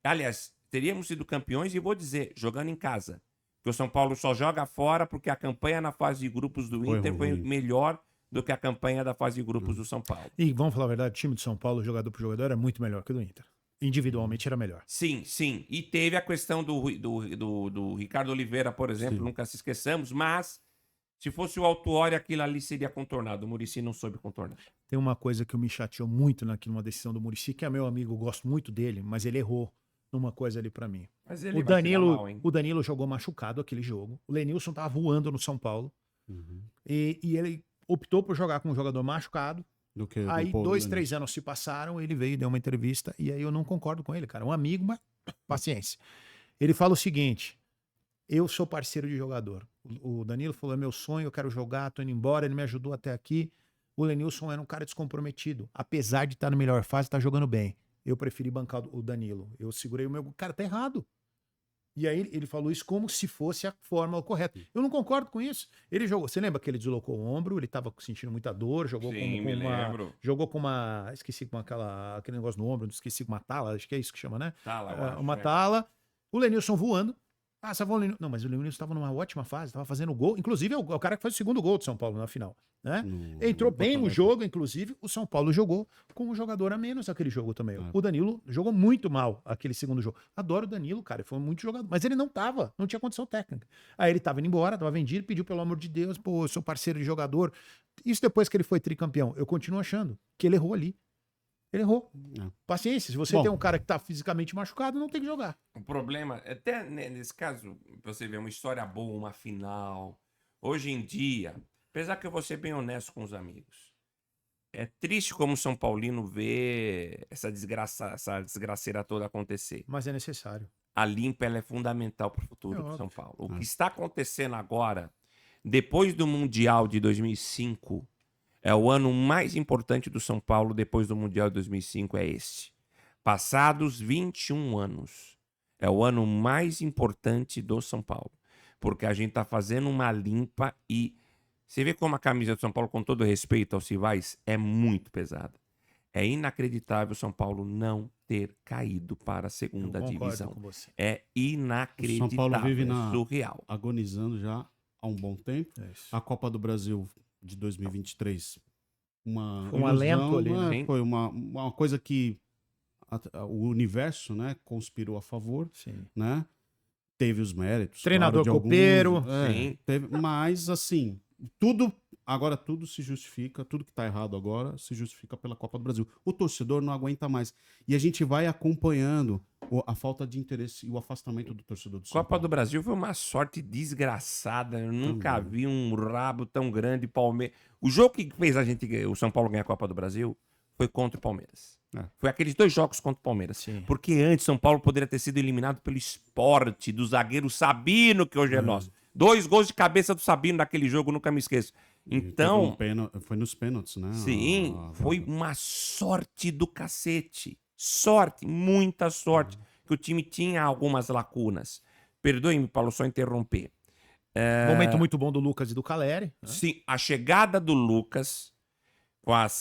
Aliás, teríamos sido campeões, e vou dizer, jogando em casa. Porque o São Paulo só joga fora porque a campanha na fase de grupos do Inter foi melhor do que a campanha da fase de grupos do São Paulo. E vamos falar a verdade, o time de São Paulo, jogador por jogador, era muito melhor que o do Inter. Individualmente era melhor. Sim. E teve a questão do Ricardo Oliveira, por exemplo, nunca se esqueçamos, mas se fosse o Autuori, aquilo ali seria contornado. O Muricy não soube contornar. Tem uma coisa que me chateou muito numa decisão do Muricy, que é meu amigo, eu gosto muito dele, mas ele errou numa coisa ali pra mim. Mas ele O Danilo jogou machucado aquele jogo. O Lenilson tava voando no São Paulo. E ele optou por jogar com um jogador machucado. Aí 2, 3 anos se passaram, ele veio e deu uma entrevista, e aí eu não concordo com ele, cara. Um amigo, mas paciência. Ele fala o seguinte: eu sou parceiro de jogador. O Danilo falou, é meu sonho, eu quero jogar, tô indo embora, ele me ajudou até aqui. O Lenilson era um cara descomprometido. Apesar de estar na melhor fase, tá jogando bem. Eu preferi bancar o Danilo. Eu segurei o meu... Cara, tá errado. E aí ele falou isso como se fosse a fórmula correta. Eu não concordo com isso. Ele jogou... Você lembra que ele deslocou o ombro? Ele tava sentindo muita dor, jogou lembro. Jogou com uma... Esqueci, com aquele negócio no ombro, esqueci, com uma tala, acho que é isso que chama, né? Tala, uma tala. O Lenilson voando. Ah, não, mas o Leonilson estava numa ótima fase, estava fazendo gol. Inclusive, é o cara que faz o segundo gol do São Paulo na final. Né? Entrou bem no jogo, inclusive. O São Paulo jogou com um jogador a menos aquele jogo também. O Danilo jogou muito mal aquele segundo jogo. Adoro o Danilo, cara. Foi muito jogador. Mas ele não tinha condição técnica. Aí ele tava indo embora, tava vendido, pediu pelo amor de Deus, pô, eu sou parceiro de jogador. Isso depois que ele foi tricampeão. Eu continuo achando que ele errou ali. Ele errou. Paciência. Se você tem um cara que tá fisicamente machucado, não tem que jogar. O problema, até nesse caso, você vê uma história boa, uma final. Hoje em dia, apesar que eu vou ser bem honesto com os amigos, é triste como o São Paulino vê essa desgraceira toda acontecer. Mas é necessário. A limpa ela é fundamental para o futuro do São Paulo. O que está acontecendo agora, depois do Mundial de 2005, é o ano mais importante do São Paulo depois do Mundial de 2005, é este. Passados 21 anos, é o ano mais importante do São Paulo. Porque a gente está fazendo uma limpa e você vê como a camisa do São Paulo, com todo respeito aos rivais, é muito pesada. É inacreditável o São Paulo não ter caído para a segunda divisão. Com você. É inacreditável, o São Paulo vive surreal. Agonizando já há um bom tempo. A Copa do Brasil de 2023, um alento ali, né? Foi uma coisa que o universo, né, conspirou a favor. Sim. Né? Teve os méritos. Treinador claro, copeiro. Sim. Mas, assim, agora tudo se justifica, tudo que tá errado agora se justifica pela Copa do Brasil. O torcedor não aguenta mais. E a gente vai acompanhando a falta de interesse e o afastamento do torcedor do São Copa Paulo. do Brasil foi uma sorte desgraçada. Eu nunca vi um rabo tão grande. Palmeiras. O jogo que fez o São Paulo ganhar a Copa do Brasil foi contra o Palmeiras. Foi aqueles 2 jogos contra o Palmeiras. Sim. Porque antes São Paulo poderia ter sido eliminado pelo Sport, do zagueiro Sabino, que hoje é nosso. 2 gols de cabeça do Sabino naquele jogo, nunca me esqueço. Então, foi nos pênaltis, né? Sim, foi uma sorte do cacete. Sorte, muita sorte. Que o time tinha algumas lacunas. Perdoe-me, Paulo, só interromper. Momento muito bom do Lucas e do Caleri. Né? Sim, a chegada do Lucas,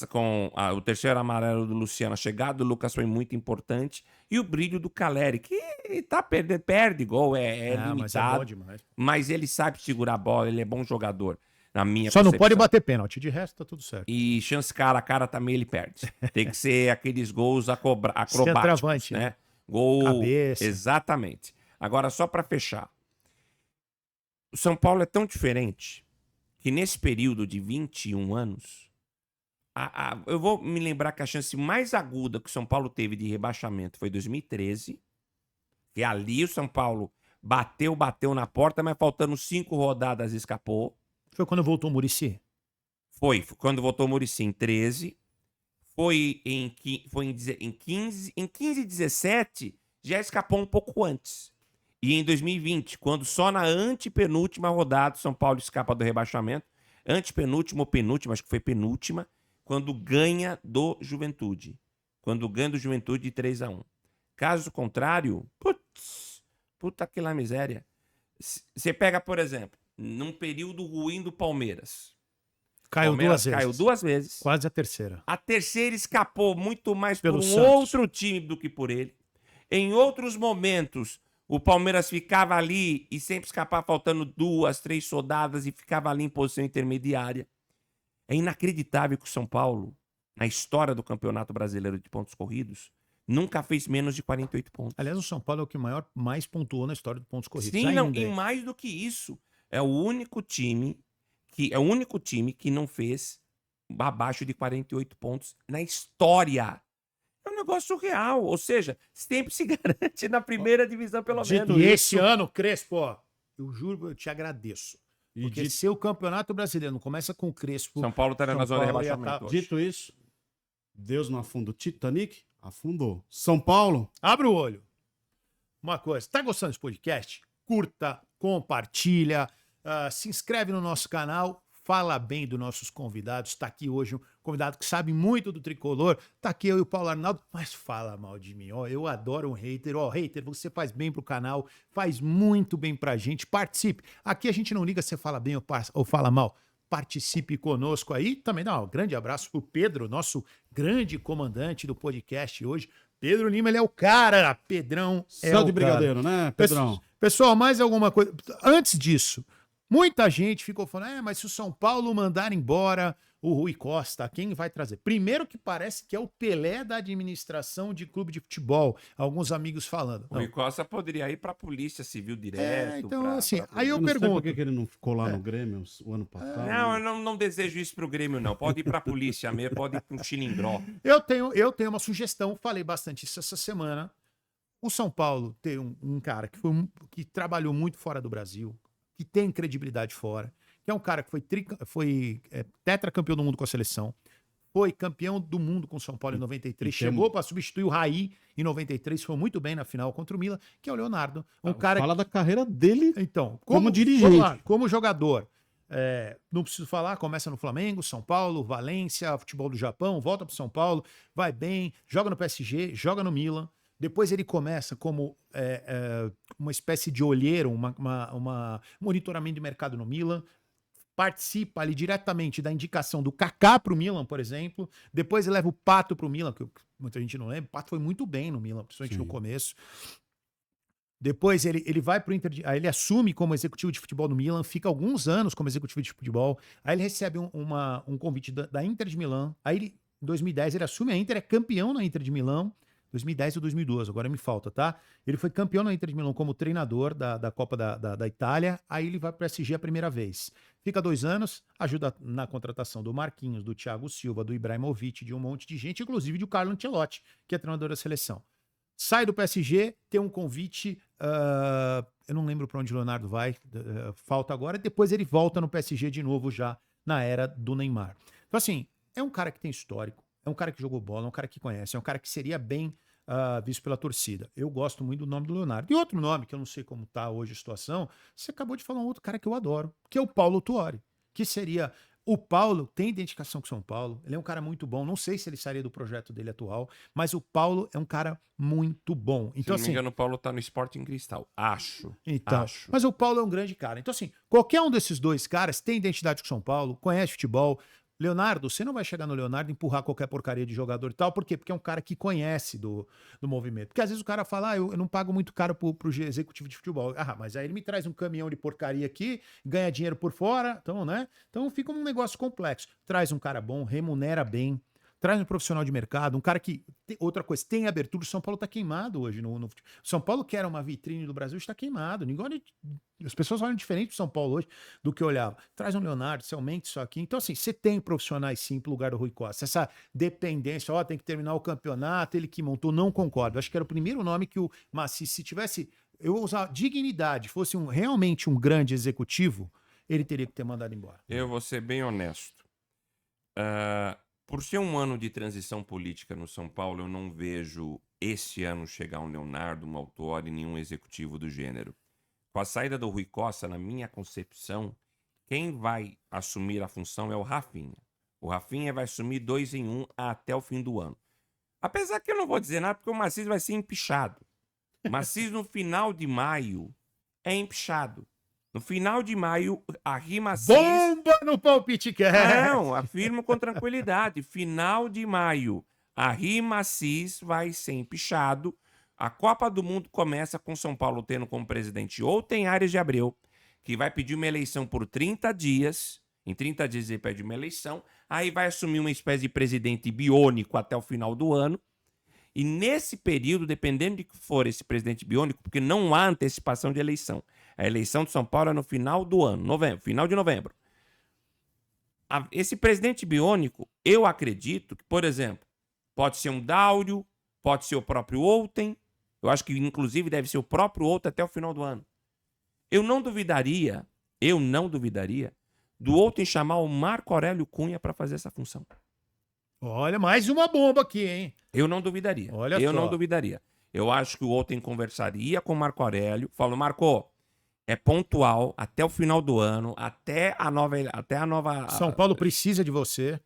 com o terceiro amarelo do Luciano, a chegada do Lucas foi muito importante. E o brilho do Caleri, que tá perde gol, limitado. Mas é bom demais. Mas ele sabe segurar a bola, ele é bom jogador. Na minha Só percepção. não pode bater pênalti, de resto tá tudo certo. E chance cara a cara também ele perde. Tem que ser aqueles gols acrobáticos, Centroavante, né? Gol, cabeça. Exatamente. Agora, só para fechar. O São Paulo é tão diferente que nesse período de 21 anos, eu vou me lembrar que a chance mais aguda que o São Paulo teve de rebaixamento foi 2013, que ali o São Paulo bateu na porta, mas faltando 5 rodadas escapou. Foi quando voltou o Muricy? Foi quando voltou o Muricy em 13. Foi em 15 e 17, já escapou um pouco antes. E em 2020, quando só na antepenúltima rodada o São Paulo escapa do rebaixamento, antepenúltima ou penúltima, acho que foi penúltima, quando ganha do Juventude. Quando ganha do Juventude de 3-1. Caso contrário, puta que lá miséria. Você pega, por exemplo, num período ruim do Palmeiras. Caiu 2 vezes. Quase a terceira. A terceira escapou muito mais Pelo por um Santos. outro time do que por ele. Em outros momentos, o Palmeiras ficava ali e sempre escapava faltando 2, 3 rodadas e ficava ali em posição intermediária. É inacreditável que o São Paulo, na história do Campeonato Brasileiro de Pontos Corridos, nunca fez menos de 48 pontos. Aliás, o São Paulo é o que mais pontuou na história de pontos corridos. Sim, não, e mais do que isso, é o único time que não fez abaixo de 48 pontos na história. É um negócio surreal. Ou seja, sempre se garante na primeira divisão, pelo menos. E esse ano, Crespo, ó, eu juro, eu te agradeço. Porque se o Campeonato Brasileiro não começa com o Crespo... São Paulo tá na zona de rebaixamento hoje. Dito isso, Deus não afunda o Titanic? Afundou. São Paulo? Abre o olho. Uma coisa, tá gostando desse podcast? Curta, compartilha, se inscreve no nosso canal, fala bem dos nossos convidados. Tá aqui hoje um convidado que sabe muito do tricolor. Tá aqui eu e o Paulo Arnaldo, mas fala mal de mim. Ó, eu adoro um hater. Ó, hater, você faz bem pro canal, faz muito bem pra gente. Participe. Aqui a gente não liga se você fala bem ou fala mal. Participe conosco aí. Também dá um grande abraço pro Pedro, nosso grande comandante do podcast hoje. Pedro Lima, ele é o cara. Pedrão é Céu o de cara. brigadeiro, né, Pedrão? Pessoal, mais alguma coisa? Antes disso, muita gente ficou falando, mas se o São Paulo mandar embora o Rui Costa, quem vai trazer? Primeiro que parece que é o Pelé da administração de clube de futebol. Alguns amigos falando. O Rui Costa poderia ir pra Polícia Civil direto. Então, assim, aí eu não sei por pergunto. que ele não ficou lá no Grêmio o ano passado. Não, eu não desejo isso pro Grêmio, não. Pode ir pra polícia mesmo, pode ir pra um chilindró. Eu tenho uma sugestão, falei bastante isso essa semana. O São Paulo tem um cara que trabalhou muito fora do Brasil, que tem credibilidade fora, que é um cara que foi tetracampeão do mundo com a seleção, foi campeão do mundo com o São Paulo em 93, chegou para substituir o Raí em 93, foi muito bem na final contra o Milan, que é o Leonardo. Fala da carreira dele então, como dirigente. Como jogador. Não preciso falar, começa no Flamengo, São Paulo, Valência, futebol do Japão, volta para São Paulo, vai bem, joga no PSG, joga no Milan. Depois ele começa como uma espécie de olheiro, um monitoramento de mercado no Milan, participa ali diretamente da indicação do Kaká para o Milan, por exemplo. Depois ele leva o Pato para o Milan, que muita gente não lembra. O Pato foi muito bem no Milan, principalmente no começo. Depois ele vai para o Inter, aí ele assume como executivo de futebol no Milan, fica alguns anos como executivo de futebol. Aí ele recebe um convite da Inter de Milão. Aí em 2010 ele assume a Inter, é campeão na Inter de Milão. 2010 ou 2012, agora me falta, tá? Ele foi campeão na Inter de Milão como treinador da Copa da Itália, aí ele vai para o PSG a primeira vez. Fica 2 anos, ajuda na contratação do Marquinhos, do Thiago Silva, do Ibrahimovic, de um monte de gente, inclusive do Carlo Ancelotti, que é treinador da seleção. Sai do PSG, tem um convite, eu não lembro para onde o Leonardo vai, falta agora, depois ele volta no PSG de novo já na era do Neymar. Então assim, é um cara que tem histórico, é um cara que jogou bola, é um cara que conhece, é um cara que seria bem visto pela torcida. Eu gosto muito do nome do Leonardo. E outro nome, que eu não sei como tá hoje a situação, você acabou de falar um outro cara que eu adoro, que é o Paulo Tuori, que seria... O Paulo tem identificação com São Paulo, ele é um cara muito bom, não sei se ele sairia do projeto dele atual, mas o Paulo é um cara muito bom. Então, se não me engano, o Paulo tá no Sporting Cristal, acho. Mas o Paulo é um grande cara. Então assim, qualquer um desses dois caras tem identidade com São Paulo, conhece futebol. Leonardo, você não vai chegar no Leonardo e empurrar qualquer porcaria de jogador e tal. Por quê? Porque é um cara que conhece do movimento. Porque às vezes o cara fala, eu não pago muito caro pro executivo de futebol. Mas aí ele me traz um caminhão de porcaria aqui, ganha dinheiro por fora, então, né? Então fica um negócio complexo. Traz um cara bom, remunera bem, traz um profissional de mercado, um cara que... Outra coisa, tem abertura. O São Paulo tá queimado hoje. No São Paulo, que era uma vitrine do Brasil, está queimado. As pessoas olham diferente do São Paulo hoje do que olhava. Traz um Leonardo, você aumenta isso aqui. Então, assim, você tem profissionais sim pro lugar do Rui Costa. Essa dependência, tem que terminar o campeonato, ele que montou, não concordo. Acho que era o primeiro nome que o Massi, se tivesse, eu vou usar dignidade, fosse realmente um grande executivo, ele teria que ter mandado embora. Eu vou ser bem honesto. Por ser um ano de transição política no São Paulo, eu não vejo esse ano chegar um Leonardo, um Autori, nenhum executivo do gênero. Com a saída do Rui Costa, na minha concepção, quem vai assumir a função é o Rafinha. O Rafinha vai assumir 2 em 1 até o fim do ano. Apesar que eu não vou dizer nada, porque o Massis vai ser empichado. O Massis, no final de maio, é empichado. No final de maio, a Rimassis... Bomba no palpite que Não, afirmo com tranquilidade. Final de maio, a Rimassis vai ser empichado. A Copa do Mundo começa com São Paulo tendo como presidente ou tem Aires de Abreu, que vai pedir uma eleição por 30 dias. Em 30 dias ele pede uma eleição. Aí vai assumir uma espécie de presidente biônico até o final do ano. E nesse período, dependendo de que for esse presidente biônico, porque não há antecipação de eleição. A eleição de São Paulo é no final do ano, final de novembro. Esse presidente biônico, eu acredito que, por exemplo, pode ser um Dáurio, pode ser o próprio Outem. Eu acho que, inclusive, deve ser o próprio Outem até o final do ano. Eu não duvidaria do Outem chamar o Marco Aurélio Cunha para fazer essa função. Olha, mais uma bomba aqui, hein? Eu não duvidaria. Não duvidaria. Eu acho que o Outem conversaria com o Marco Aurélio, falou, Marco, é pontual até o final do ano, até a nova São Paulo precisa de você.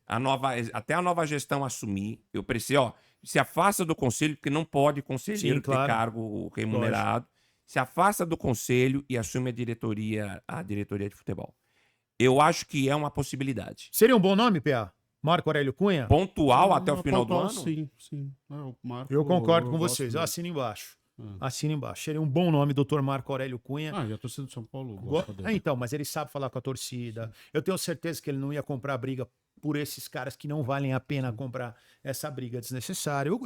Até a nova gestão assumir. Eu preciso, se afasta do conselho, porque não pode conselheiro ter cargo remunerado. Lógico. Se afasta do conselho e assume a diretoria de futebol. Eu acho que é uma possibilidade. Seria um bom nome, PA? Marco Aurélio Cunha? Pontual até o final do Pontual, ano? Sim. O Marco, Eu concordo com gosto vocês. Eu dele. assino embaixo. Ah. Assino embaixo. Seria um bom nome, doutor Marco Aurélio Cunha. E a torcida de São Paulo gosta dele. Então, mas ele sabe falar com a torcida. Eu tenho certeza que ele não ia comprar briga por esses caras que não valem a pena comprar essa briga desnecessária. Eu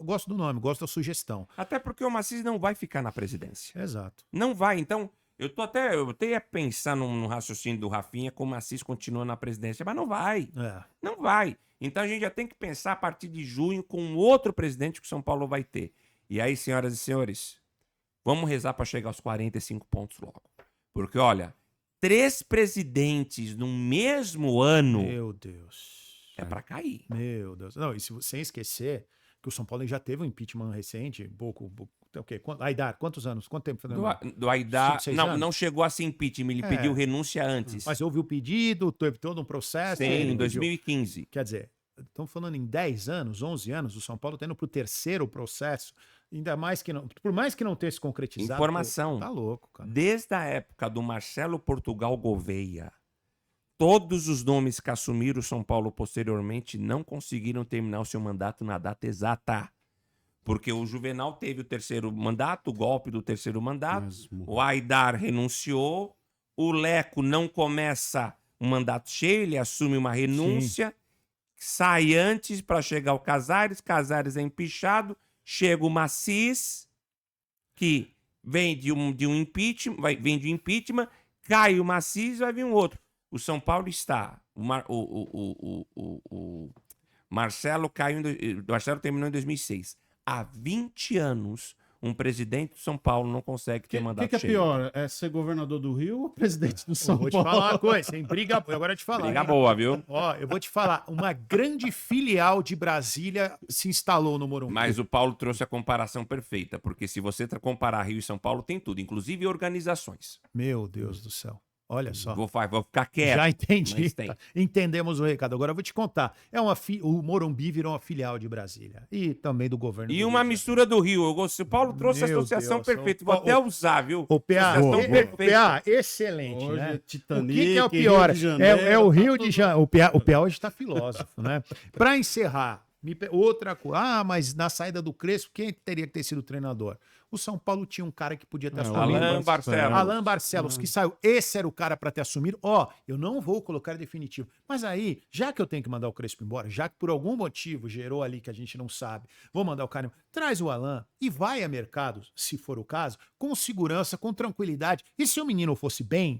gosto do nome, gosto da sugestão. Até porque o Macis não vai ficar na presidência. Exato. Não vai. Então, eu até pensando no raciocínio do Rafinha como o Assis continua na presidência, mas não vai. É. Não vai. Então a gente já tem que pensar a partir de junho com outro presidente que o São Paulo vai ter. E aí, senhoras e senhores, vamos rezar para chegar aos 45 pontos logo. Porque, olha, 3 presidentes no mesmo ano Meu Deus. é para cair. Meu Deus. Não, e sem esquecer que o São Paulo já teve um impeachment recente, o quê? Aidar, quantos anos? Quanto tempo? Do Aidar, 5, 6 anos? não chegou a ser impeachment, ele pediu renúncia antes. Mas houve o pedido, teve todo um processo. Sim, ele em pediu. 2015. Quer dizer, estamos falando em 10 anos, 11 anos, o São Paulo está indo para o 3º processo, ainda mais que não, por mais que não tenha se concretizado. Informação. Tá louco, cara. Desde a época do Marcelo Portugal Gouveia, todos os nomes que assumiram o São Paulo posteriormente não conseguiram terminar o seu mandato na data exata. Porque o Juvenal teve o 3º mandato, o golpe do 3º mandato, o Aidar renunciou, o Leco não começa um mandato cheio, ele assume uma renúncia, sai antes para chegar ao Casares é empichado, chega o Macis, que vem de um impeachment, vem de um impeachment, cai o Macis, vai vir um outro. O São Paulo está. O Marcelo Marcelo terminou em 2006. Há 20 anos, um presidente de São Paulo não consegue ter mandato O que é cheio. pior? É ser governador do Rio ou presidente do São Vou te Paulo? falar uma coisa, hein? Briga, agora eu te falar. Briga hein? boa, viu? Ó, eu vou te falar, uma grande filial de Brasília se instalou no Morumbi. Mas o Paulo trouxe a comparação perfeita, porque se você comparar Rio e São Paulo, tem tudo, inclusive organizações. Meu Deus do céu. Olha só. Vou ficar quieto. Já entendi. mas tem. Entendemos o recado. Agora eu vou te contar. O Morumbi virou uma filial de Brasília. E também do governo. E do uma Rio de mistura do Rio. O Paulo trouxe a Meu associação Deus, perfeita. o- Vou até o- usar, viu? O PA, Associação perfeita. excelente, Hoje né? é Titanic, O que é o Rio pior? de Janeiro, É o tá Rio tudo- de Janeiro. O PA hoje está filósofo, né? Para encerrar, outra coisa. Ah, mas na saída do Crespo, quem teria que ter sido o treinador? O São Paulo tinha um cara que podia ter assumido. Alain Barcelos. Alain Barcelos, que saiu. Esse era o cara para ter assumido. Ó, eu não vou colocar definitivo. Mas aí, já que eu tenho que mandar o Crespo embora, já que por algum motivo gerou ali que a gente não sabe, vou mandar o cara embora, traz o Alain e vai a mercado, se for o caso, com segurança, com tranquilidade. E se o menino fosse bem,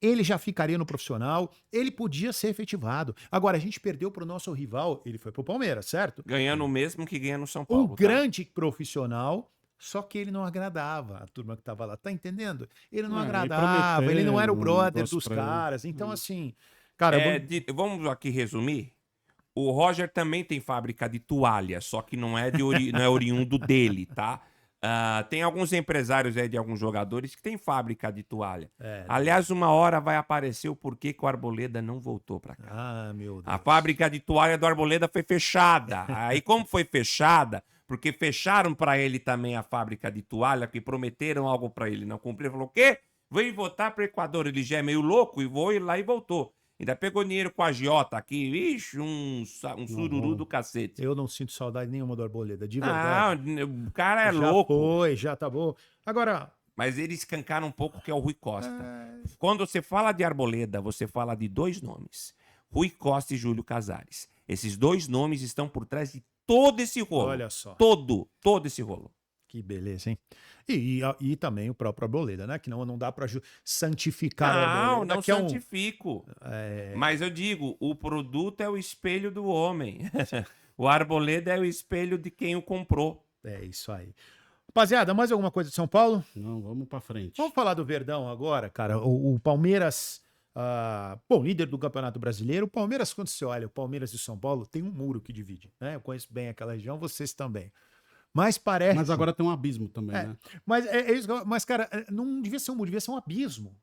ele já ficaria no profissional, ele podia ser efetivado. Agora, a gente perdeu para o nosso rival, ele foi para o Palmeiras, certo? Ganhando o mesmo que ganha no São Paulo. Um tá? grande profissional, só que ele não agradava a turma que estava lá. Tá entendendo? Ele não É, agradava, ele não era o prometendo um brother negócio dos pra ele. caras. Então, assim, cara, Vamos aqui resumir. O Roger também tem fábrica de toalha, só que não é, não é oriundo dele, tá? Tem alguns empresários aí de alguns jogadores que tem fábrica de toalha. Aliás, uma hora vai aparecer o porquê que o Arboleda não voltou pra cá. Ah, meu Deus. A fábrica de toalha do Arboleda foi fechada. Aí, como foi fechada, porque fecharam pra ele também a fábrica de toalha, que prometeram algo pra ele, não cumpriram. Falou: o quê? Vem voltar pro Equador. Ele já é meio louco e foi lá e voltou. Ainda pegou dinheiro com a agiota aqui. Ixi, um sururu do cacete. Eu não sinto saudade nenhuma do Arboleda, de verdade. Não, o cara é já louco. foi, já tá bom. Agora, Mas eles escancaram um pouco que é o Rui Costa. Quando você fala de Arboleda, você fala de 2 nomes. Rui Costa e Júlio Casares. Esses 2 nomes estão por trás de todo esse rolo. olha só. Todo esse rolo. Que beleza, hein? E também o próprio Arboleda, né? Que não dá pra santificar o Arboleda. Não que santifico. Mas eu digo, o produto é o espelho do homem. O Arboleda é o espelho de quem o comprou. É isso aí. Rapaziada, mais alguma coisa de São Paulo? Não, vamos pra frente. Vamos falar do Verdão agora, cara. O Palmeiras, bom, líder do Campeonato Brasileiro. O Palmeiras, quando você olha, o Palmeiras e o São Paulo tem um muro que divide, né? Eu conheço bem aquela região, vocês também. Mas parece. Mas agora tem um abismo também, É. né? Mas é isso. Mas, cara, não devia ser um muro, devia ser um abismo.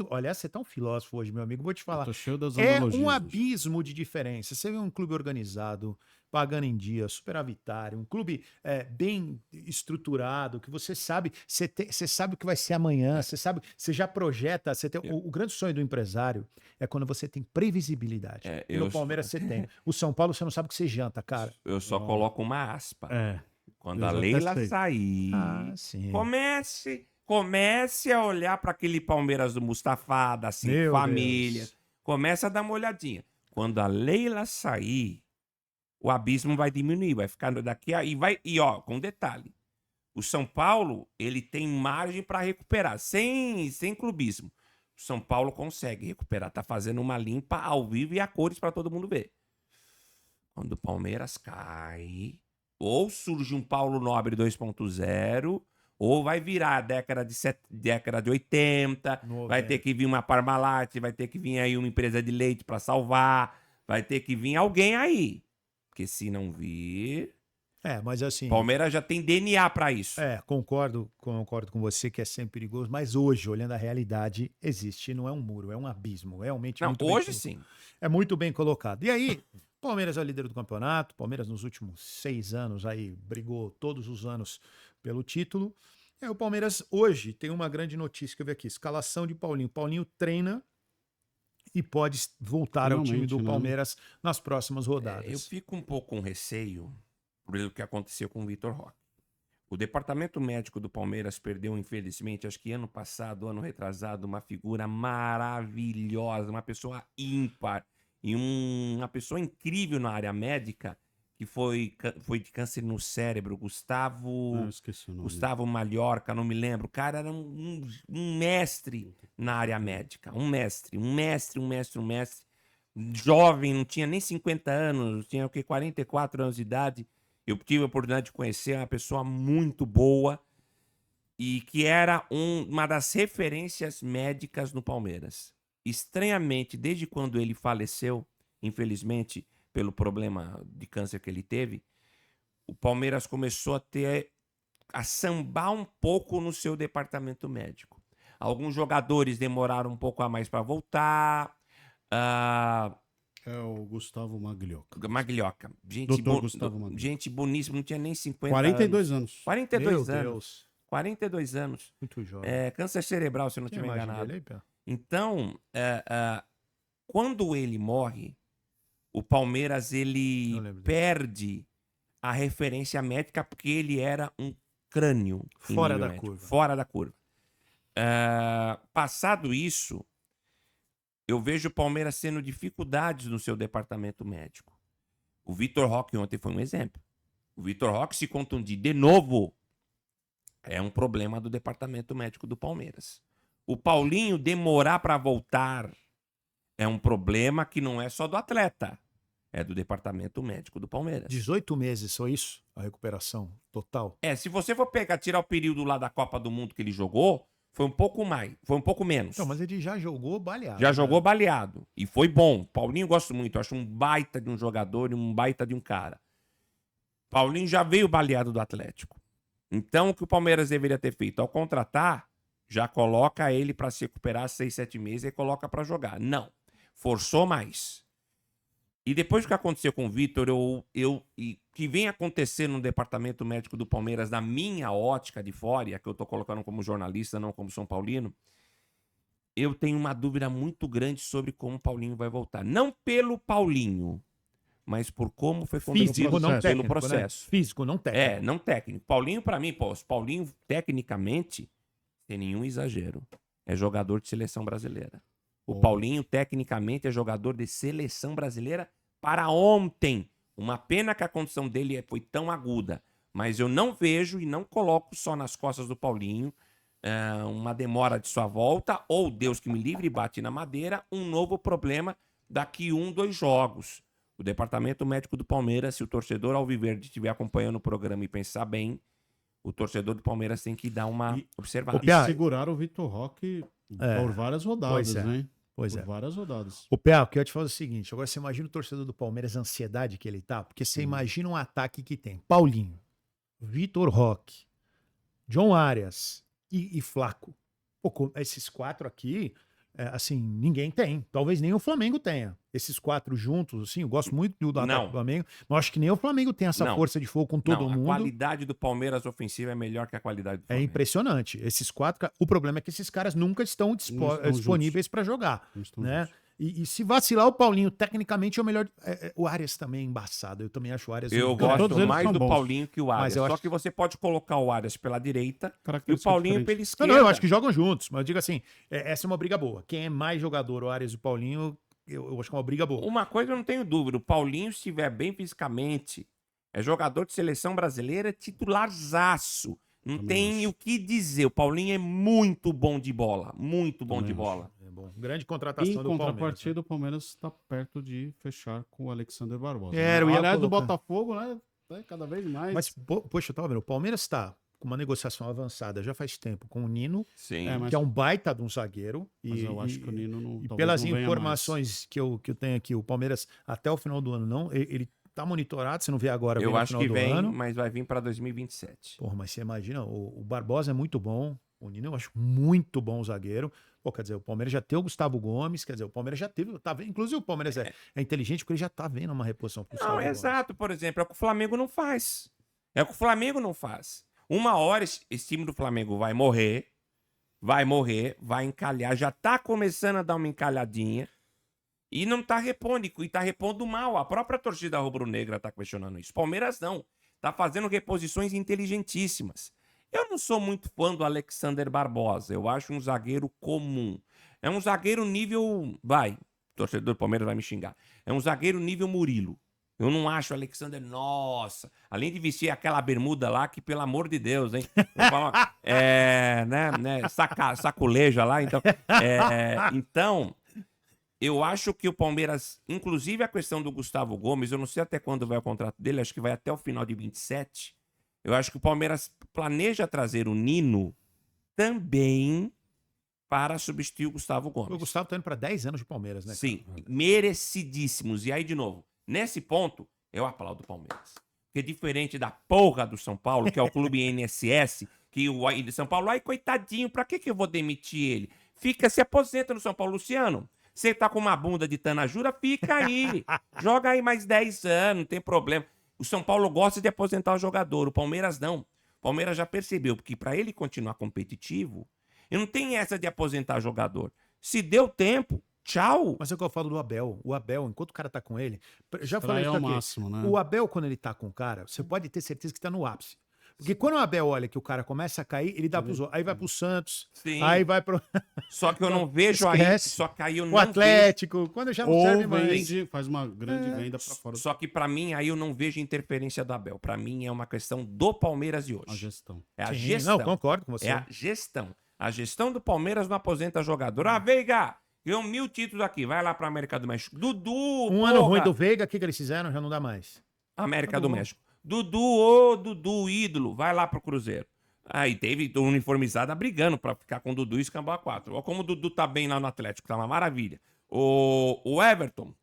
Olha, você tá um filósofo hoje, meu amigo. Vou te falar. Tô cheio das É analogias um hoje. abismo de diferença. Você vê um clube organizado, pagando em dia, superavitário, um clube bem estruturado, que você sabe, você sabe o que vai ser amanhã, você sabe, você já projeta. O grande sonho do empresário é quando você tem previsibilidade. E no Palmeiras você tem. O São Paulo você não sabe o que você janta, cara. Eu só coloco uma aspa. É. Quando Eu a já Leila testei. sair, Sim. comece a olhar para aquele Palmeiras do Mustafa, das 5 Meu famílias. Deus. Começa a dar uma olhadinha. Quando a Leila sair, o abismo vai diminuir, vai ficar daqui a... E ó, com detalhe. O São Paulo, ele tem margem para recuperar, sem clubismo. O São Paulo consegue recuperar, tá fazendo uma limpa ao vivo e a cores para todo mundo ver. Quando o Palmeiras cai, ou surge um Paulo Nobre 2.0, ou vai virar a década de 80, vai ter que vir uma Parmalat, vai ter que vir aí uma empresa de leite para salvar, vai ter que vir alguém aí. Porque se não vir... Mas assim. Palmeiras já tem DNA para isso. Concordo com você que é sempre perigoso, mas hoje, olhando a realidade, existe, não é um muro, é um abismo. Realmente Não, muito bem hoje colocado. sim. É muito bem colocado. E aí, Palmeiras é o líder do campeonato, Palmeiras nos últimos 6 anos aí brigou todos os anos pelo título. O Palmeiras hoje tem uma grande notícia que eu vi aqui, escalação de Paulinho. Paulinho treina e pode voltar ao time do Finalmente, né? Palmeiras nas próximas rodadas. Eu fico um pouco com receio pelo que aconteceu com o Vitor Roque. O departamento médico do Palmeiras perdeu, infelizmente, acho que ano passado, ano retrasado, uma figura maravilhosa, uma pessoa ímpar e uma pessoa incrível na área médica, que foi de câncer no cérebro, Eu esqueci o nome. Gustavo Mallorca, não me lembro. O cara era um mestre na área médica. Um mestre. Jovem, não tinha nem 50 anos, tinha o quê? 44 anos de idade. Eu tive a oportunidade de conhecer uma pessoa muito boa e que era uma das referências médicas no Palmeiras. Estranhamente, desde quando ele faleceu, infelizmente, pelo problema de câncer que ele teve, o Palmeiras começou a sambar um pouco no seu departamento médico. Alguns jogadores demoraram um pouco a mais para voltar. É o Gustavo Maglioca. Maglioca. Doutor Gustavo Maglioca. Gente boníssima, não tinha nem 50 42 anos. anos. 42 Meu anos. Deus. 42 anos. Muito jovem. Câncer cerebral, se eu não Tem a estiver imagem enganado. dele aí, Pé? Então, quando ele morre, o Palmeiras ele Eu lembro disso. perde a referência médica porque ele era um crânio em Fora nível da médico, curva. fora da curva. Passado isso, eu vejo o Palmeiras tendo dificuldades no seu departamento médico. O Vitor Roque ontem foi um exemplo. O Vitor Roque se contundir de novo é um problema do departamento médico do Palmeiras. O Paulinho demorar para voltar é um problema que não é só do atleta, é do departamento médico do Palmeiras. 18 meses, só isso? A recuperação total? Se você for tirar o período lá da Copa do Mundo que ele jogou, foi um pouco mais, foi um pouco menos. Não, mas ele já jogou baleado. Já né? jogou baleado. E foi bom. Paulinho eu gosto muito. Eu acho um baita de um jogador e um baita de um cara. Paulinho já veio baleado do Atlético. Então, o que o Palmeiras deveria ter feito? Ao contratar, já coloca ele para se recuperar 6, 7 meses e coloca para jogar. Não. Forçou mais. E depois do que aconteceu com o Vitor, e que vem acontecendo no departamento médico do Palmeiras, na minha ótica de fora, que eu tô colocando como jornalista, não como São Paulino, eu tenho uma dúvida muito grande sobre como o Paulinho vai voltar. Não pelo Paulinho, mas por como foi conduzido Físico, não processo. técnico. pelo processo. Né? Físico, não técnico. Não técnico. Paulinho, pra mim, Paulinho, tecnicamente, sem nenhum exagero, é jogador de seleção brasileira. O Paulinho, tecnicamente, é jogador de seleção brasileira para ontem. Uma pena que a condição dele foi tão aguda. Mas eu não vejo e não coloco só nas costas do Paulinho uma demora de sua volta, ou Deus que me livre e bate na madeira, um novo problema daqui 2 jogos. O departamento médico do Palmeiras, se o torcedor alviverde estiver acompanhando o programa e pensar bem, o torcedor do Palmeiras tem que dar uma observada. E seguraram o Vitor Roque por várias rodadas, Pois é. né? Pois por é. várias rodadas. O Pé, o que eu ia te falar é o seguinte, agora você imagina o torcedor do Palmeiras, a ansiedade que ele tá, porque você imagina um ataque que tem Paulinho, Vitor Roque, John Arias e Flaco. Pô, esses 4 aqui, assim, ninguém tem. Talvez nem o Flamengo tenha. Esses 4 juntos, assim, eu gosto muito do ataque Não. do Flamengo, mas acho que nem o Flamengo tem essa Não. força de fogo com todo Não, mundo. a qualidade do Palmeiras ofensiva é melhor que a qualidade do É Flamengo. impressionante. Esses 4, o problema é que esses caras nunca estão disponíveis para jogar, Não estão né? juntos. E se vacilar o Paulinho, tecnicamente é o melhor. O Arias também é embaçado. Eu também acho o Arias Eu um grande- todos gosto eles mais são do bons. Paulinho que o Arias. Mas eu Só acho- que você pode colocar o Arias pela direita e o Característica Paulinho diferente. pela esquerda. Não, eu acho que jogam juntos, mas eu digo assim, essa é uma briga boa. Quem é mais jogador, o Arias e o Paulinho, eu acho que é uma briga boa. Uma coisa eu não tenho dúvida, o Paulinho, se estiver bem fisicamente, é jogador de seleção brasileira, titularzaço. Não Também tem acho. o que dizer. O Paulinho é muito bom de bola. Muito bom Também de acho. bola. É bom. Grande Em contratação do Palmeiras. contrapartida, o Palmeiras está perto de fechar com o Alexander Barbosa. Eu ia Aliás, do colocar. Botafogo, né? Tá cada vez mais. Mas, poxa, eu tava vendo, o Palmeiras tá com uma negociação avançada já faz tempo com o Nino, Sim. É, mas- que é um baita de um zagueiro. Mas eu acho que o Nino não. E talvez pelas não venha informações que eu tenho aqui, o Palmeiras até o final do ano não, ele tá monitorado, você não vê agora, vem Eu no acho final que do vem, ano. mas vai vir para 2027. Porra, mas você imagina, o Barbosa é muito bom, o Nino eu acho muito bom zagueiro. Pô, quer dizer, o Palmeiras já tem o Gustavo Gomes, quer dizer, o Palmeiras já teve, tá vendo, inclusive o Palmeiras é inteligente porque ele já tá vendo uma reposição pro Gustavo Não, Gomes. exato, por exemplo, é o que o Flamengo não faz. É o que o Flamengo não faz. Uma hora esse time do Flamengo vai morrer, vai encalhar, já tá começando a dar uma encalhadinha e não tá repondo, e tá repondo mal. A própria torcida rubro-negra tá questionando isso. Palmeiras não, tá fazendo reposições inteligentíssimas. Eu não sou muito fã do Alexander Barbosa, eu acho um zagueiro comum. É um zagueiro nível, torcedor do Palmeiras vai me xingar. É um zagueiro nível Murilo. Eu não acho o Alexander, nossa, além de vestir aquela bermuda lá, que pelo amor de Deus, hein? Saculeja lá, então, eu acho que o Palmeiras, inclusive a questão do Gustavo Gomes, eu não sei até quando vai o contrato dele, acho que vai até o final de 27. Eu acho que o Palmeiras planeja trazer o Nino também para substituir o Gustavo Gomes. O Gustavo tá indo pra 10 anos de Palmeiras, né? Sim, merecidíssimos. E aí, de novo, nesse ponto, eu aplaudo o Palmeiras. Porque diferente da porra do São Paulo, que é o clube INSS, que o de São Paulo, ai, coitadinho, pra que eu vou demitir ele? Se aposenta no São Paulo, Luciano. Você tá com uma bunda de tanajura, fica aí. Joga aí mais 10 anos, não tem problema. O São Paulo gosta de aposentar o jogador, o Palmeiras não. O Palmeiras já percebeu que para ele continuar competitivo, eu não tenho essa de aposentar jogador. Se deu tempo, tchau. Mas é o que eu falo do Abel. O Abel, enquanto o cara tá com ele. Já Extrai falei isso ao aqui. máximo, né? O Abel, quando ele tá com o cara, você pode ter certeza que tá no ápice. Porque quando o Abel olha que o cara começa a cair, ele dá pros outros. Aí vai pro Santos, Sim. aí vai pro Só que eu não vejo Esquece. aí. Só que aí eu o não Atlético. Quando já não Ou serve mais. vende, faz uma grande venda pra fora vejo. Só que pra mim aí eu não vejo interferência do Abel. Pra mim é uma questão do Palmeiras de a hoje. gestão. É a Sim, gestão. Não, concordo com você. É a gestão. A gestão do Palmeiras não aposenta jogador. Ah, Veiga, ganhou 1000 títulos aqui. Vai lá pra América do México. Dudu, Um ano ruim do Veiga, o que eles fizeram? Já não dá mais. América do Acabou. México. Dudu, ídolo, vai lá pro Cruzeiro. Aí teve uniformizada brigando pra ficar com o Dudu e escambar 4. Olha como o Dudu tá bem lá no Atlético, tá uma maravilha. O Everton,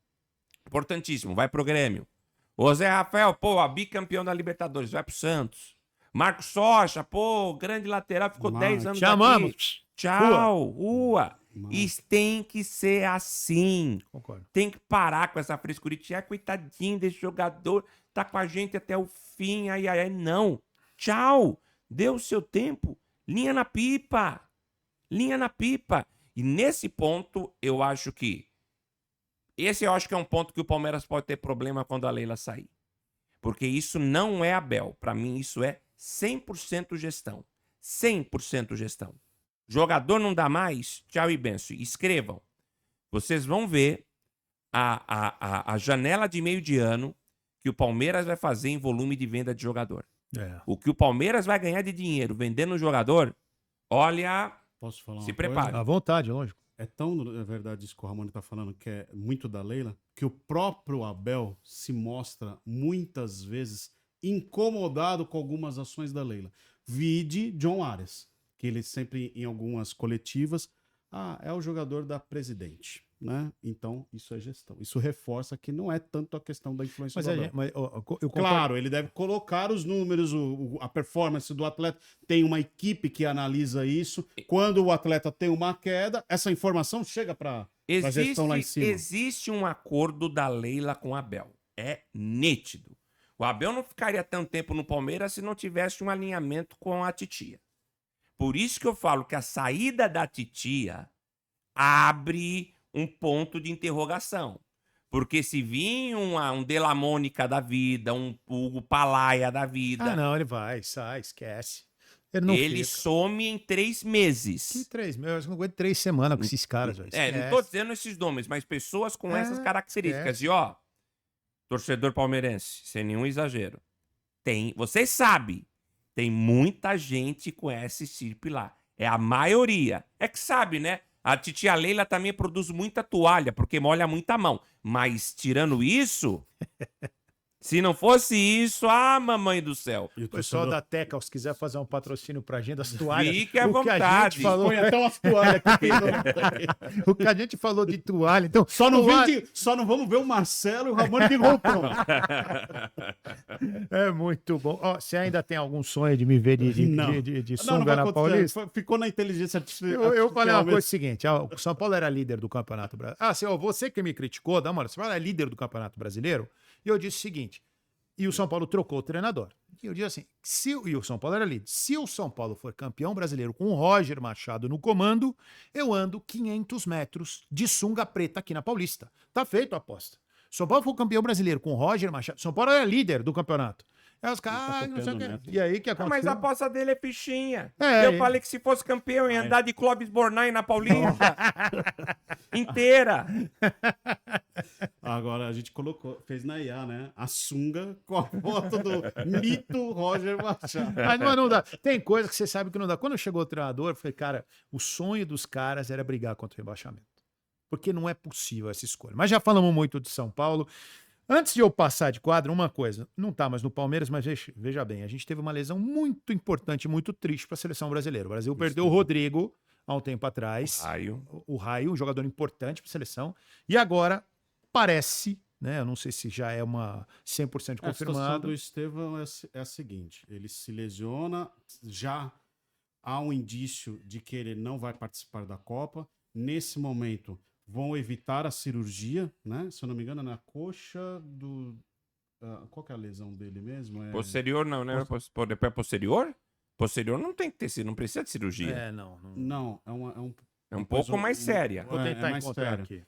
importantíssimo, vai pro Grêmio. O Zé Rafael, bicampeão da Libertadores, vai pro Santos. Marcos Socha, grande lateral, ficou 10 anos Chamamos. aqui. Tchau, Rua. Mano. Isso tem que ser assim. Concordo. Tem que parar com essa frescura. Coitadinho desse jogador, tá com a gente até o fim. Ai, não. Tchau. Deu o seu tempo. Linha na pipa. Linha na pipa. E nesse ponto, eu acho que é um ponto que o Palmeiras pode ter problema quando a Leila sair. Porque isso não é Abel. Para mim, isso é 100% gestão. 100% gestão. Jogador não dá mais, tchau e benção. Escrevam. Vocês vão ver a janela de meio de ano que o Palmeiras vai fazer em volume de venda de jogador. É. O que o Palmeiras vai ganhar de dinheiro vendendo um jogador, olha, Posso falar se uma prepare. À vontade, lógico. É tão é verdade isso que o Ramon tá falando, que é muito da Leila, que o próprio Abel se mostra muitas vezes incomodado com algumas ações da Leila. Vide John Arias, que ele sempre, em algumas coletivas, é o jogador da Presidente, né? Então, isso é gestão. Isso reforça que não é tanto a questão da influência do Abel. Eu concordo. Claro, ele deve colocar os números, a performance do atleta. Tem uma equipe que analisa isso. Quando o atleta tem uma queda, essa informação chega para a gestão lá em cima. Existe um acordo da Leila com o Abel. É nítido. O Abel não ficaria tanto tempo no Palmeiras se não tivesse um alinhamento com a titia. Por isso que eu falo que a saída da titia abre um ponto de interrogação. Porque se vir um Della Mônica da vida, um Hugo Palaia da vida, Não, ele vai, sai, esquece. Ele não ele fica. some em 3 meses. Que 3 meses? Eu não aguento 3 semanas com esses caras, velho. Não tô dizendo esses nomes, mas pessoas com essas características. esquece. E ó, torcedor palmeirense, sem nenhum exagero, você sabe, tem muita gente com essa estirpe lá. É a maioria. É que sabe, né? A titia Leila também produz muita toalha, porque molha muita mão. Mas, tirando isso, se não fosse isso, mamãe do céu. E O pessoal da Teca, se quiser fazer um patrocínio pra gente, das toalhas. Fique à o que a vontade. gente falou, Põe até umas toalhas aqui. o que a gente falou de toalha. Então, Só não toalha- vamos ver o Marcelo e o Ramon de roupão. É muito bom. Ó, você ainda tem algum sonho de me ver de Não. sunga vai na acontecer. Paulista? Ficou na inteligência artificial. Eu falei uma coisa seguinte, o São Paulo era líder do Campeonato Brasileiro. Você que me criticou, dá uma olhada, você fala, é líder do Campeonato Brasileiro, e eu disse o seguinte, e o São Paulo trocou o treinador. E eu disse assim, e o São Paulo era líder, se o São Paulo for campeão brasileiro com o Roger Machado no comando, eu ando 500 metros de sunga preta aqui na Paulista. Tá feito a aposta. São Paulo for campeão brasileiro com o Roger Machado, São Paulo era líder do campeonato. Aí os caras, não sei o quê. E aí, o que aconteceu? Mas a aposta dele é fichinha. É, Eu falei que se fosse campeão ia andar de Clóvis Bornai na Paulista. Inteira. Agora a gente fez na IA, né? A sunga com a foto do mito Roger Machado. Mas não dá. Tem coisa que você sabe que não dá. Quando chegou o treinador, eu falei, cara, o sonho dos caras era brigar contra o rebaixamento. Porque não é possível essa escolha. Mas já falamos muito de São Paulo. Antes de eu passar de quadro, uma coisa. Não tá mais no Palmeiras, mas veja bem, a gente teve uma lesão muito importante, muito triste para a seleção brasileira. O Brasil perdeu o Rodrigo há um tempo atrás. O Raio, um jogador importante para a seleção. E agora parece, né? Eu não sei se já é uma 100% A situação confirmado. do Estevão é a seguinte: ele se lesiona, já há um indício de que ele não vai participar da Copa. Nesse momento, vão evitar a cirurgia, né? Se eu não me engano, é na coxa do. Qual que é a lesão dele mesmo? Posterior não, né? Depois posterior? Posterior não tem que ter sido, não precisa de cirurgia. Não, É um pouco mais séria. Vou tentar mais encontrar sério. aqui.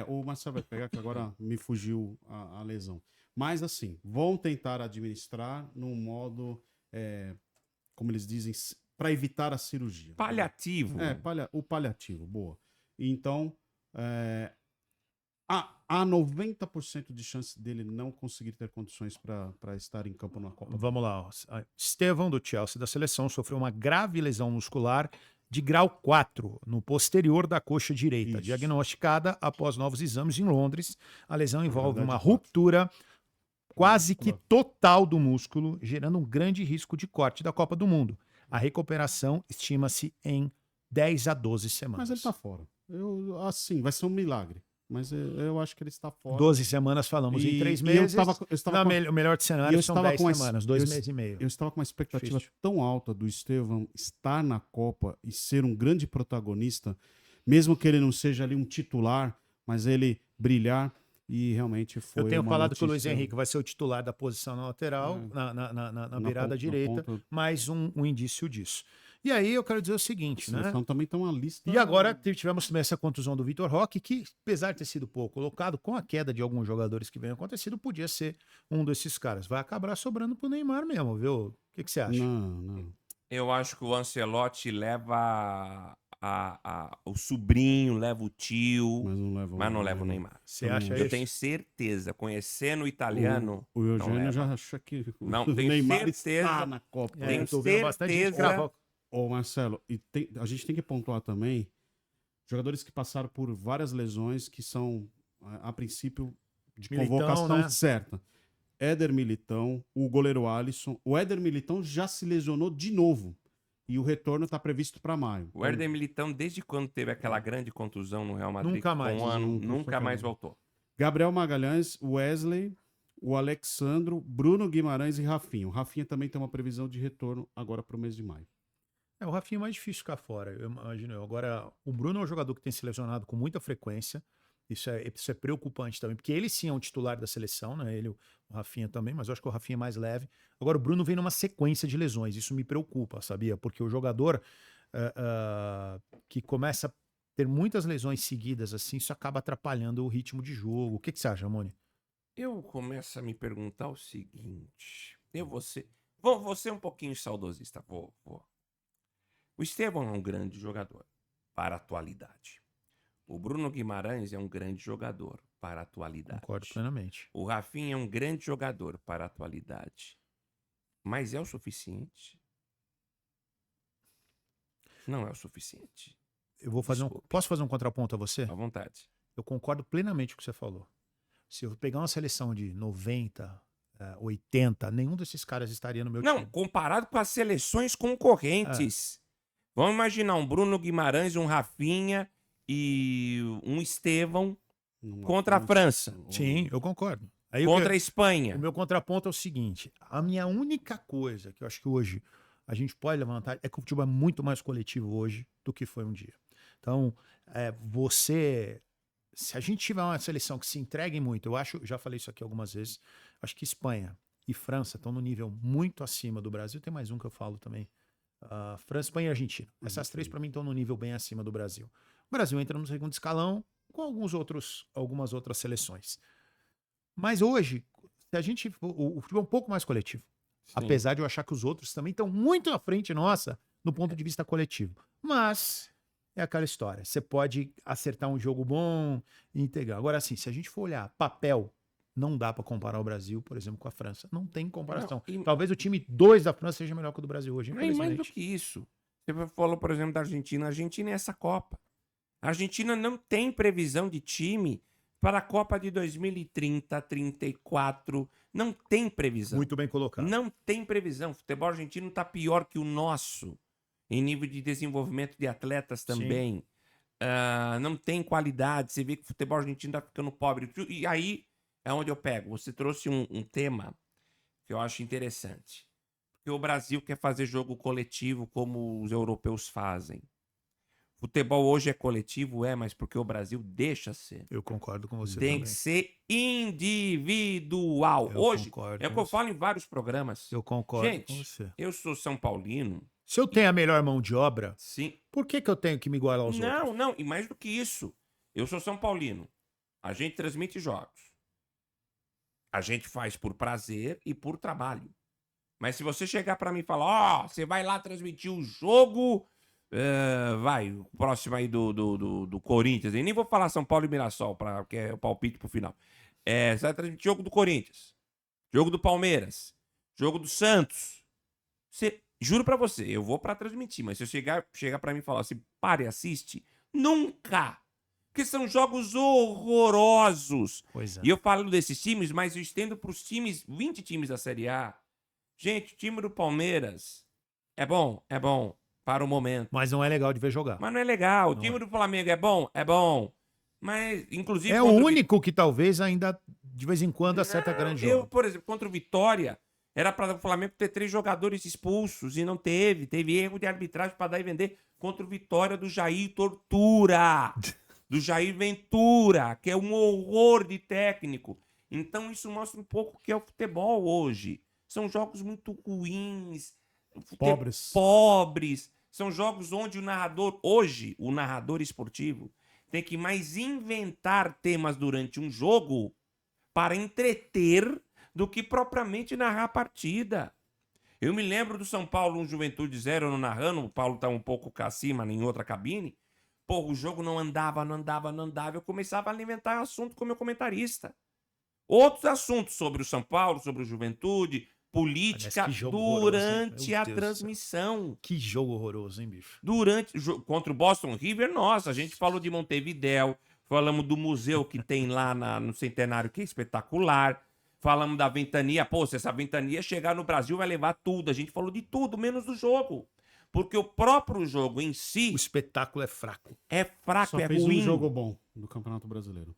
O Marcelo vai pegar, que agora me fugiu a lesão. Mas, assim, vão tentar administrar num modo, como eles dizem, para evitar a cirurgia. Paliativo. O paliativo, boa. Então, há 90% de chance dele não conseguir ter condições para estar em campo na Copa. Vamos lá. Ó. Estevão, do Chelsea da seleção, sofreu uma grave lesão muscular de grau 4 no posterior da coxa direita, Isso. diagnosticada após novos exames em Londres. A lesão envolve verdade, uma 4. ruptura quase que total do músculo, gerando um grande risco de corte da Copa do Mundo. A recuperação estima-se em 10 a 12 semanas. Mas ele está fora. Assim, vai ser um milagre. Mas eu acho que ele está fora. 12 semanas falamos em 3 e eu meses. estava O melhor de cenário são 10 com semanas, 2 meses e meio. Eu estava com uma expectativa Difícil. tão alta do Estevão estar na Copa e ser um grande protagonista, mesmo que ele não seja ali um titular, mas ele brilhar, e realmente foi. Eu tenho uma falado que o Luiz notícia- Henrique vai ser o titular da posição na lateral, na beirada na direita, ponta. mais um indício disso. E aí eu quero dizer o seguinte, né? Então também tem uma lista. E agora tivemos também essa contusão do Vitor Roque, que, apesar de ter sido pouco colocado, com a queda de alguns jogadores que vem acontecido, podia ser um desses caras. Vai acabar sobrando pro Neymar mesmo, viu? O que você acha? Não. Eu acho que o Ancelotti leva o sobrinho, leva o tio, mas não leva o Neymar. Você acha Eu isso? tenho certeza, conhecendo o italiano, O Eugênio leva. já acha que Não, o tenho Neymar certeza. está na Copa. Tenho eu tô vendo bastante gente certeza. gravar. Ô, Marcelo, a gente tem que pontuar também jogadores que passaram por várias lesões que são, a princípio, de Militão, convocação né? certa. Éder Militão, o goleiro Alisson. O Éder Militão já se lesionou de novo. e o retorno está previsto para maio. O Éder Militão, desde quando teve aquela grande contusão no Real Madrid, Nunca mais. com um ano, Nunca nunca foi mais bom. voltou. Gabriel Magalhães, Wesley, o Alexandro, Bruno Guimarães e Rafinha. O Rafinha também tem uma previsão de retorno agora para o mês de maio. O Rafinha é mais difícil ficar fora, eu imagino. Agora, o Bruno é um jogador que tem se lesionado com muita frequência. Isso é preocupante também, porque ele sim é um titular da seleção, né? Ele, o Rafinha também, mas eu acho que o Rafinha é mais leve. Agora, o Bruno vem numa sequência de lesões, isso me preocupa, sabia? Porque o jogador que começa a ter muitas lesões seguidas assim, isso acaba atrapalhando o ritmo de jogo. O que você acha, Moni? Eu começo a me perguntar o seguinte. Vou ser um pouquinho saudosista. Vou. O Estevão é um grande jogador para a atualidade. O Bruno Guimarães é um grande jogador para a atualidade. Concordo plenamente. O Rafinha é um grande jogador para a atualidade. Mas é o suficiente? Não é o suficiente. Eu vou fazer Desculpe. Posso fazer um contraponto a você? À vontade. Eu concordo plenamente com o que você falou. Se eu pegar uma seleção de 90, 80, nenhum desses caras estaria no meu Não, time. comparado com as seleções concorrentes. Vamos imaginar um Bruno Guimarães, um Rafinha e um Estevão contra a França. Sim, eu concordo. Aí Contra a o Espanha. meu contraponto é o seguinte: a minha única coisa que eu acho que hoje a gente pode levantar é que o futebol é muito mais coletivo hoje do que foi um dia. Então, se a gente tiver uma seleção que se entregue muito, eu acho, já falei isso aqui algumas vezes, acho que Espanha e França estão no nível muito acima do Brasil. Tem mais um que eu falo também. França, Espanha e Argentina. Essas três, para mim, estão no nível bem acima do Brasil. O Brasil entra no segundo escalão com algumas outras seleções. Mas hoje, se a gente. O futebol é um pouco mais coletivo. Sim. Apesar de eu achar que os outros também estão muito à frente nossa no ponto de vista coletivo. Mas é aquela história. Você pode acertar um jogo bom e integrar. Agora, assim, se a gente for olhar papel, não dá para comparar o Brasil, por exemplo, com a França. Não tem comparação. Não, Talvez o time 2 da França seja melhor que o do Brasil hoje, Não, e mais do infelizmente. que isso. Você falou, por exemplo, da Argentina. A Argentina é essa Copa. A Argentina não tem previsão de time para a Copa de 2030, 34. Não tem previsão. Muito bem colocado. Não tem previsão. O futebol argentino está pior que o nosso. Em nível de desenvolvimento de atletas também. Não tem qualidade. Você vê que o futebol argentino está ficando pobre. E aí é onde eu pego. Você trouxe um tema que eu acho interessante. Porque o Brasil quer fazer jogo coletivo como os europeus fazem. Futebol hoje é coletivo, mas porque o Brasil deixa ser. Eu concordo com você Tem também. que ser individual. Eu Hoje, concordo é o com que eu você. falo em vários programas. Eu concordo Gente, com você. eu sou São Paulino. Se eu tenho a melhor mão de obra, Sim. por que eu tenho que me igualar aos outros? Não. E mais do que isso. Eu sou São Paulino. A gente transmite jogos. A gente faz por prazer e por trabalho. Mas se você chegar pra mim e falar, você vai lá transmitir o jogo... o próximo aí do Corinthians. E nem vou falar São Paulo e Mirassol, que é o palpite pro final. Você vai transmitir jogo do Corinthians, jogo do Palmeiras, jogo do Santos. Juro pra você, eu vou pra transmitir, mas se eu chegar pra mim e falar assim, pare e assiste, nunca! Porque são jogos horrorosos. Pois é. E eu falo desses times, mas eu estendo pros times, 20 times da Série A. Gente, o time do Palmeiras é bom para o momento. Mas não é legal de ver jogar. Mas não é legal. O Não time é. do Flamengo é bom? É bom. Mas, inclusive... É o contra único que talvez ainda, de vez em quando, acerta grande Eu, jogo. por exemplo, contra o Vitória, era para o Flamengo ter 3 jogadores expulsos e não teve. Teve erro de arbitragem para dar e vender contra o Vitória do Jair Tortura. Do Jair Ventura, que é um horror de técnico. Então isso mostra um pouco o que é o futebol hoje. São jogos muito ruins. Pobres. São jogos onde o narrador esportivo, tem que mais inventar temas durante um jogo para entreter do que propriamente narrar a partida. Eu me lembro do São Paulo, um Juventude 0, no narrando, o Paulo tá um pouco acima em outra cabine. Pô, o jogo não andava. Eu começava a alimentar assunto com o meu comentarista. Outros assuntos sobre o São Paulo, sobre o Juventude, política, Aliás, que jogo horroroso, durante hein? Meu a Deus do céu. transmissão. Que jogo horroroso, hein, bicho? Contra o Boston River, nossa, a gente falou de Montevidéu, falamos do museu que tem lá no Centenário, que é espetacular, falamos da ventania, se essa ventania chegar no Brasil vai levar tudo, a gente falou de tudo, menos do jogo, Porque o próprio jogo em si O espetáculo é fraco. é fraco, Só é fez ruim. um jogo bom do Campeonato Brasileiro.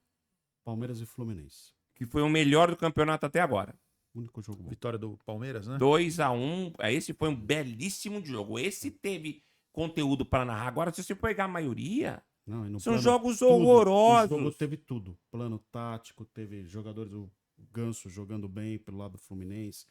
Palmeiras e Fluminense. Que foi o melhor do campeonato até agora. Único jogo bom. Vitória do Palmeiras, né? 2-1. Esse foi um belíssimo jogo. Esse teve conteúdo para narrar. Agora, se você pegar a maioria, Não, e no são plano, jogos tudo. horrorosos. O jogo teve tudo. Plano tático, teve jogadores, o Ganso jogando bem pelo lado do Fluminense.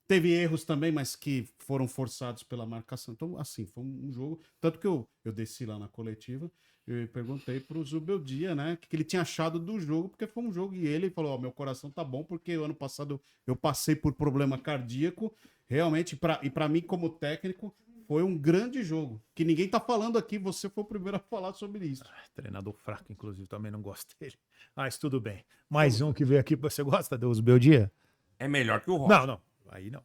Teve erros também, mas que foram forçados pela marcação. Então, assim, foi um jogo. Tanto que eu desci lá na coletiva e perguntei pro Zubeldia, né, o que ele tinha achado do jogo, porque foi um jogo e ele falou: Ó, meu coração tá bom, porque o ano passado eu passei por problema cardíaco. Realmente, pra mim, como técnico, foi um grande jogo. Que ninguém tá falando aqui, você foi o primeiro a falar sobre isso. Treinador fraco, inclusive, também não gosto dele. Mas tudo bem. Mais um que veio aqui. Você gosta do Beldia? É melhor que o Rocha. Não. Aí não.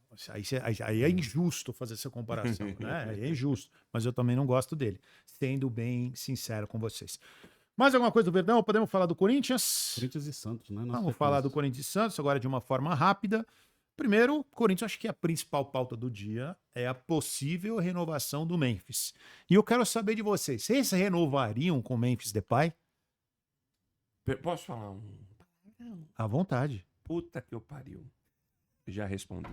Aí é injusto fazer essa comparação, né? Aí é injusto. Mas eu também não gosto dele. Sendo bem sincero com vocês. Mais alguma coisa do Verdão? Podemos falar do Corinthians? Corinthians e Santos, né? Vamos falar do Corinthians e Santos agora de uma forma rápida. Primeiro, Corinthians, acho que a principal pauta do dia é a possível renovação do Memphis. E eu quero saber de vocês, vocês renovariam com o Memphis Depay? Posso falar um? À vontade. Puta que eu pariu. Já respondi.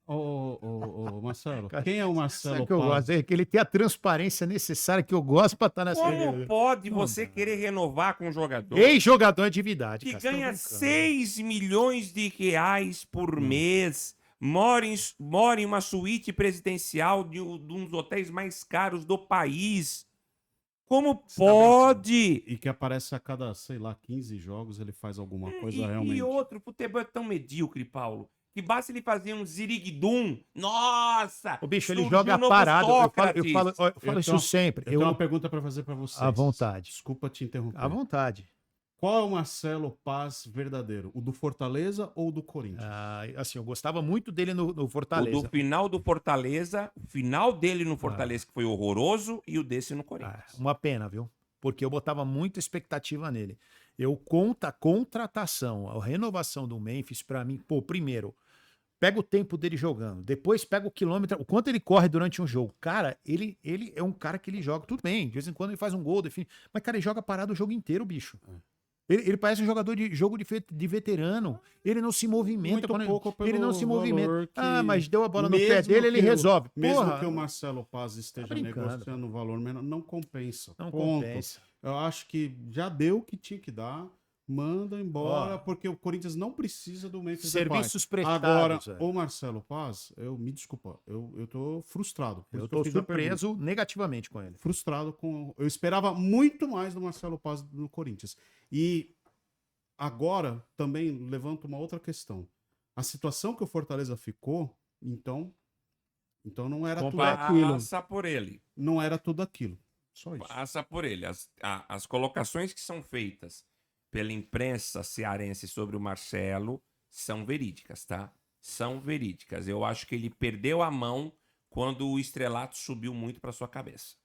Ô, Marcelo, quem é o Marcelo Sabe que eu Paz? gosto? É que ele tem a transparência necessária que eu gosto pra estar nessa. Como pode Não você dá. querer renovar com um jogador Ex-jogador de atividade. que cara, ganha tô brincando. 6 milhões de reais por mês, mora em uma suíte presidencial de um dos hotéis mais caros do país? Como pode? E que aparece a cada, sei lá, 15 jogos, ele faz alguma coisa realmente. E outro, o futebol é tão medíocre, Paulo, que basta ele fazer um ziriguidum. Nossa! O bicho, ele surgiu joga o novo parado. Eu Sócrates. falo Eu isso tenho- sempre. Eu tenho uma pergunta pra fazer pra vocês. À vontade. Desculpa te interromper. À vontade. Qual é o Marcelo Paz verdadeiro? O do Fortaleza ou o do Corinthians? Assim, eu gostava muito dele no O Fortaleza. do final do Fortaleza, o final dele no Fortaleza que foi horroroso e o desse no Corinthians. Uma pena, viu? Porque eu botava muita expectativa nele. Eu conto a contratação, a renovação do Memphis, pra mim, pô, primeiro, pega o tempo dele jogando, depois pega o quilômetro, o quanto ele corre durante um jogo. Cara, ele é um cara que ele joga, tudo bem, de vez em quando ele faz um gol, define, mas, cara, ele joga parado o jogo inteiro, bicho. Ele parece um jogador de jogo de veterano. Ele não se movimenta. Muito pouco pelo Ele não se movimenta. valor que- Mas deu a bola no pé Mesmo dele, ele que o- resolve. Mesmo Porra, que o Marcelo Paz esteja brincando, negociando o valor menor, não compensa. não Ponto. compensa. Eu acho que já deu o que tinha que dar. Manda embora, Ó. porque o Corinthians não precisa do Memphis Serviços Depay. prestados. Agora, velho. o Marcelo Paz, me desculpa, eu tô frustrado. Por Eu isso que eu tô fiz a pergunta. surpreso negativamente com ele. Frustrado com. Eu esperava muito mais do Marcelo Paz no Corinthians. E agora também levanto uma outra questão. A situação que o Fortaleza ficou, então não era tudo aquilo. Passa por ele. Não era tudo aquilo. Só isso. Passa por ele. As colocações que são feitas pela imprensa cearense sobre o Marcelo são verídicas, tá? São verídicas. Eu acho que ele perdeu a mão quando o estrelato subiu muito para sua cabeça.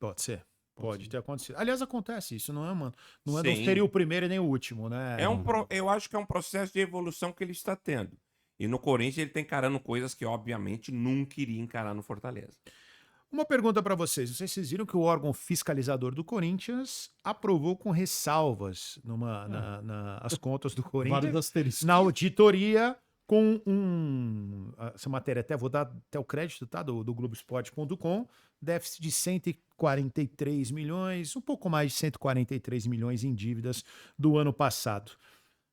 Pode ser. Pode ter acontecido. Aliás, acontece isso, não é, mano? Não Sim. seria o primeiro e nem o último, né? Eu acho que é um processo de evolução que ele está tendo. E no Corinthians ele está encarando coisas que, obviamente, nunca iria encarar no Fortaleza. Uma pergunta pra vocês. Não sei se vocês viram que o órgão fiscalizador do Corinthians aprovou com ressalvas as contas do Corinthians Vários asteriscos. na auditoria com essa matéria até vou dar até o crédito, tá? Do Globoesporte.com, déficit de 143 milhões, um pouco mais de 143 milhões em dívidas do ano passado.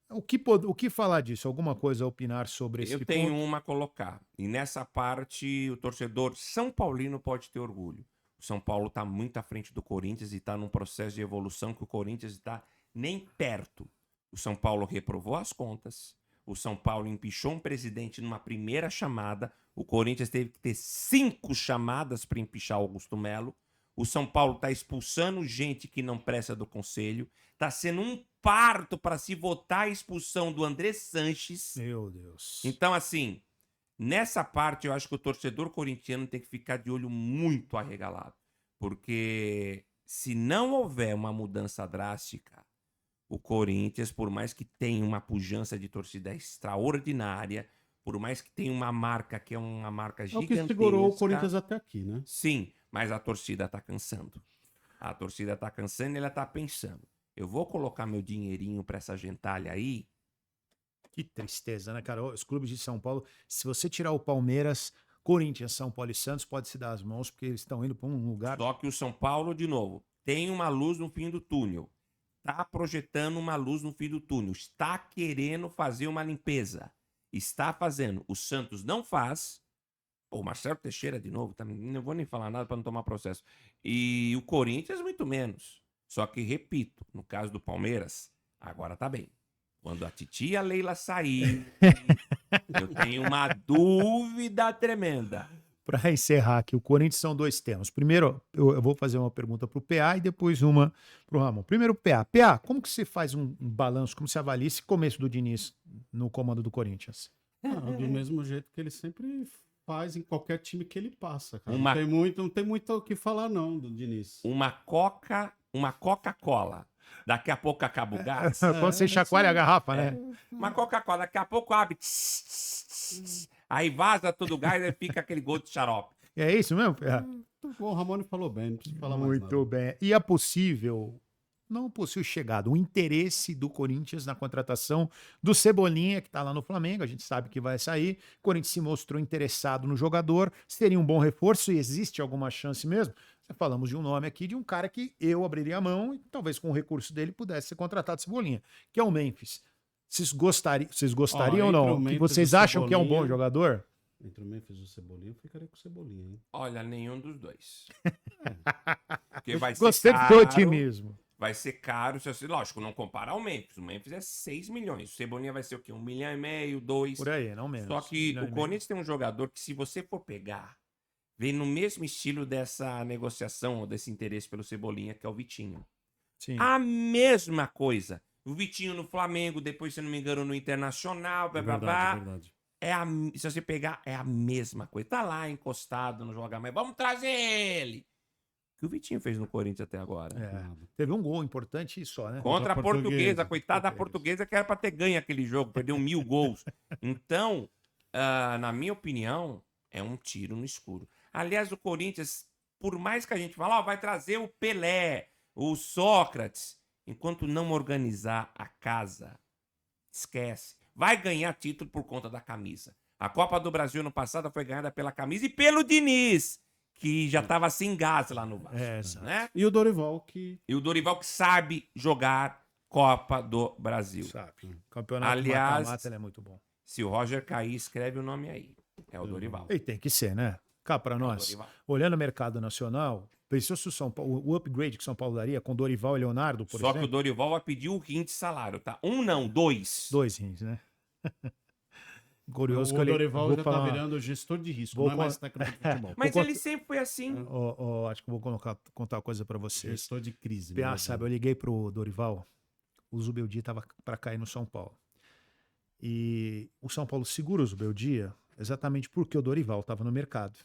O que falar disso? Alguma coisa a opinar sobre esse Eu ponto? tenho uma a colocar. E nessa parte, o torcedor São Paulino pode ter orgulho. O São Paulo está muito à frente do Corinthians e está num processo de evolução que o Corinthians está nem perto. O São Paulo reprovou as contas. O São Paulo empichou um presidente numa primeira chamada. O Corinthians teve que ter 5 chamadas para empichar o Augusto Melo. O São Paulo está expulsando gente que não presta do conselho. Está sendo um parto para se votar a expulsão do André Sanches. Meu Deus. Então, assim, nessa parte eu acho que o torcedor corintiano tem que ficar de olho muito arregalado. Porque se não houver uma mudança drástica, o Corinthians, por mais que tenha uma pujança de torcida extraordinária, por mais que tenha uma marca que é uma marca É o gigantesca... que segurou o Corinthians até aqui, né? Sim, Mas a torcida tá cansando. A torcida tá cansando e ela tá pensando. Eu vou colocar meu dinheirinho pra essa gentalha aí? Que tristeza, né, cara? Os clubes de São Paulo, se você tirar o Palmeiras, Corinthians, São Paulo e Santos, pode se dar as mãos, porque eles estão indo para um lugar. Só que o São Paulo, de novo, tem uma luz no fim do túnel. Tá projetando uma luz no fim do túnel. Está querendo fazer uma limpeza. Está fazendo. O Santos não faz. Pô, o Marcelo Teixeira de novo. Não vou nem falar nada para não tomar processo. E o Corinthians, muito menos. Só que, repito, no caso do Palmeiras, agora tá bem. Quando a titia Leila sair, eu tenho uma dúvida tremenda. Para encerrar aqui, o Corinthians são 2 temas. Primeiro, eu vou fazer uma pergunta para o PA e depois uma para o Ramon. Primeiro, o PA. PA, como que você faz um balanço, como você avalia esse começo do Diniz no comando do Corinthians? Do mesmo jeito que ele sempre faz em qualquer time que ele passa, cara. Uma- Não tem muito o que falar, não, do Diniz. Uma Coca-Cola. Daqui a pouco acaba o gás. Quando você chacoalha a garrafa, né? Uma Coca-Cola, daqui a pouco abre. Aí vaza todo o gás e fica aquele gosto de xarope. É isso mesmo, PA? Muito bom, o Ramone falou bem, não precisa falar mais nada. Muito bem. E a possível, não possível chegada, o interesse do Corinthians na contratação do Cebolinha, que está lá no Flamengo, a gente sabe que vai sair. O Corinthians se mostrou interessado no jogador, seria um bom reforço e existe alguma chance mesmo? Falamos de um nome aqui de um cara que eu abriria a mão e talvez com o recurso dele pudesse ser contratado Cebolinha, que é o Memphis. Vocês gostariam ou entre o não? Que Memphis vocês e o acham que é um bom Cebolinha- jogador? Entre o Memphis e o Cebolinha, eu ficaria com o Cebolinha, hein? Olha, nenhum dos dois. Porque vai ser Gostei do seu caro. otimismo. Vai ser caro. Lógico, não comparar ao Memphis. O Memphis é 6 milhões. O Cebolinha vai ser o quê? 1,5 milhão, 2. Por aí, não menos. Só que 1,5 milhão. o Corinthians tem um jogador que, se você for pegar, vem no mesmo estilo dessa negociação, ou desse interesse pelo Cebolinha, que é o Vitinho. Sim. A mesma coisa. O Vitinho no Flamengo, depois, se não me engano, no Internacional, blá, blá, blá. verdade. Se você pegar, é a mesma coisa. Tá lá encostado, não joga mais. Vamos trazer ele! O que o Vitinho fez no Corinthians até agora? É. Nada. Teve um gol importante e só, né? Contra a Portuguesa, Portuguesa. coitada da Portuguesa, que era pra ter ganho aquele jogo, perdeu 1000 gols. Então, na minha opinião, é um tiro no escuro. Aliás, o Corinthians, por mais que a gente fale, ó, vai trazer o Pelé, o Sócrates, enquanto não organizar a casa, esquece. Vai ganhar título por conta da camisa. A Copa do Brasil no passado foi ganhada pela camisa e pelo Diniz, que já estava sem gás lá no Vasco. É, exato. Né? E o Dorival, que E o Dorival que sabe jogar Copa do Brasil. Sabe. Campeonato Aliás- mata-mata, ele é muito bom. Se o Roger cair, escreve o nome aí. É o Dorival. E tem que ser, né? Cá pra nós, Dorival. olhando o mercado nacional, pensou se o São Paulo, o upgrade que o São Paulo daria com Dorival e Leonardo, por Só que o exemplo? Dorival vai pedir o rim de salário, tá? Um não, 2. 2 rins, né? Curioso o que eu Dorival vou já falar- tá virando gestor de risco, Vou não é mais con- técnico de futebol. Mas Vou ele sempre foi assim. Acho que eu vou contar uma coisa pra vocês. Gestor de crise. PA, meu sabe, Deus. eu liguei pro Dorival, o Zubeldia tava pra cair no São Paulo. E o São Paulo segura o Zubeldia exatamente porque o Dorival tava no mercado.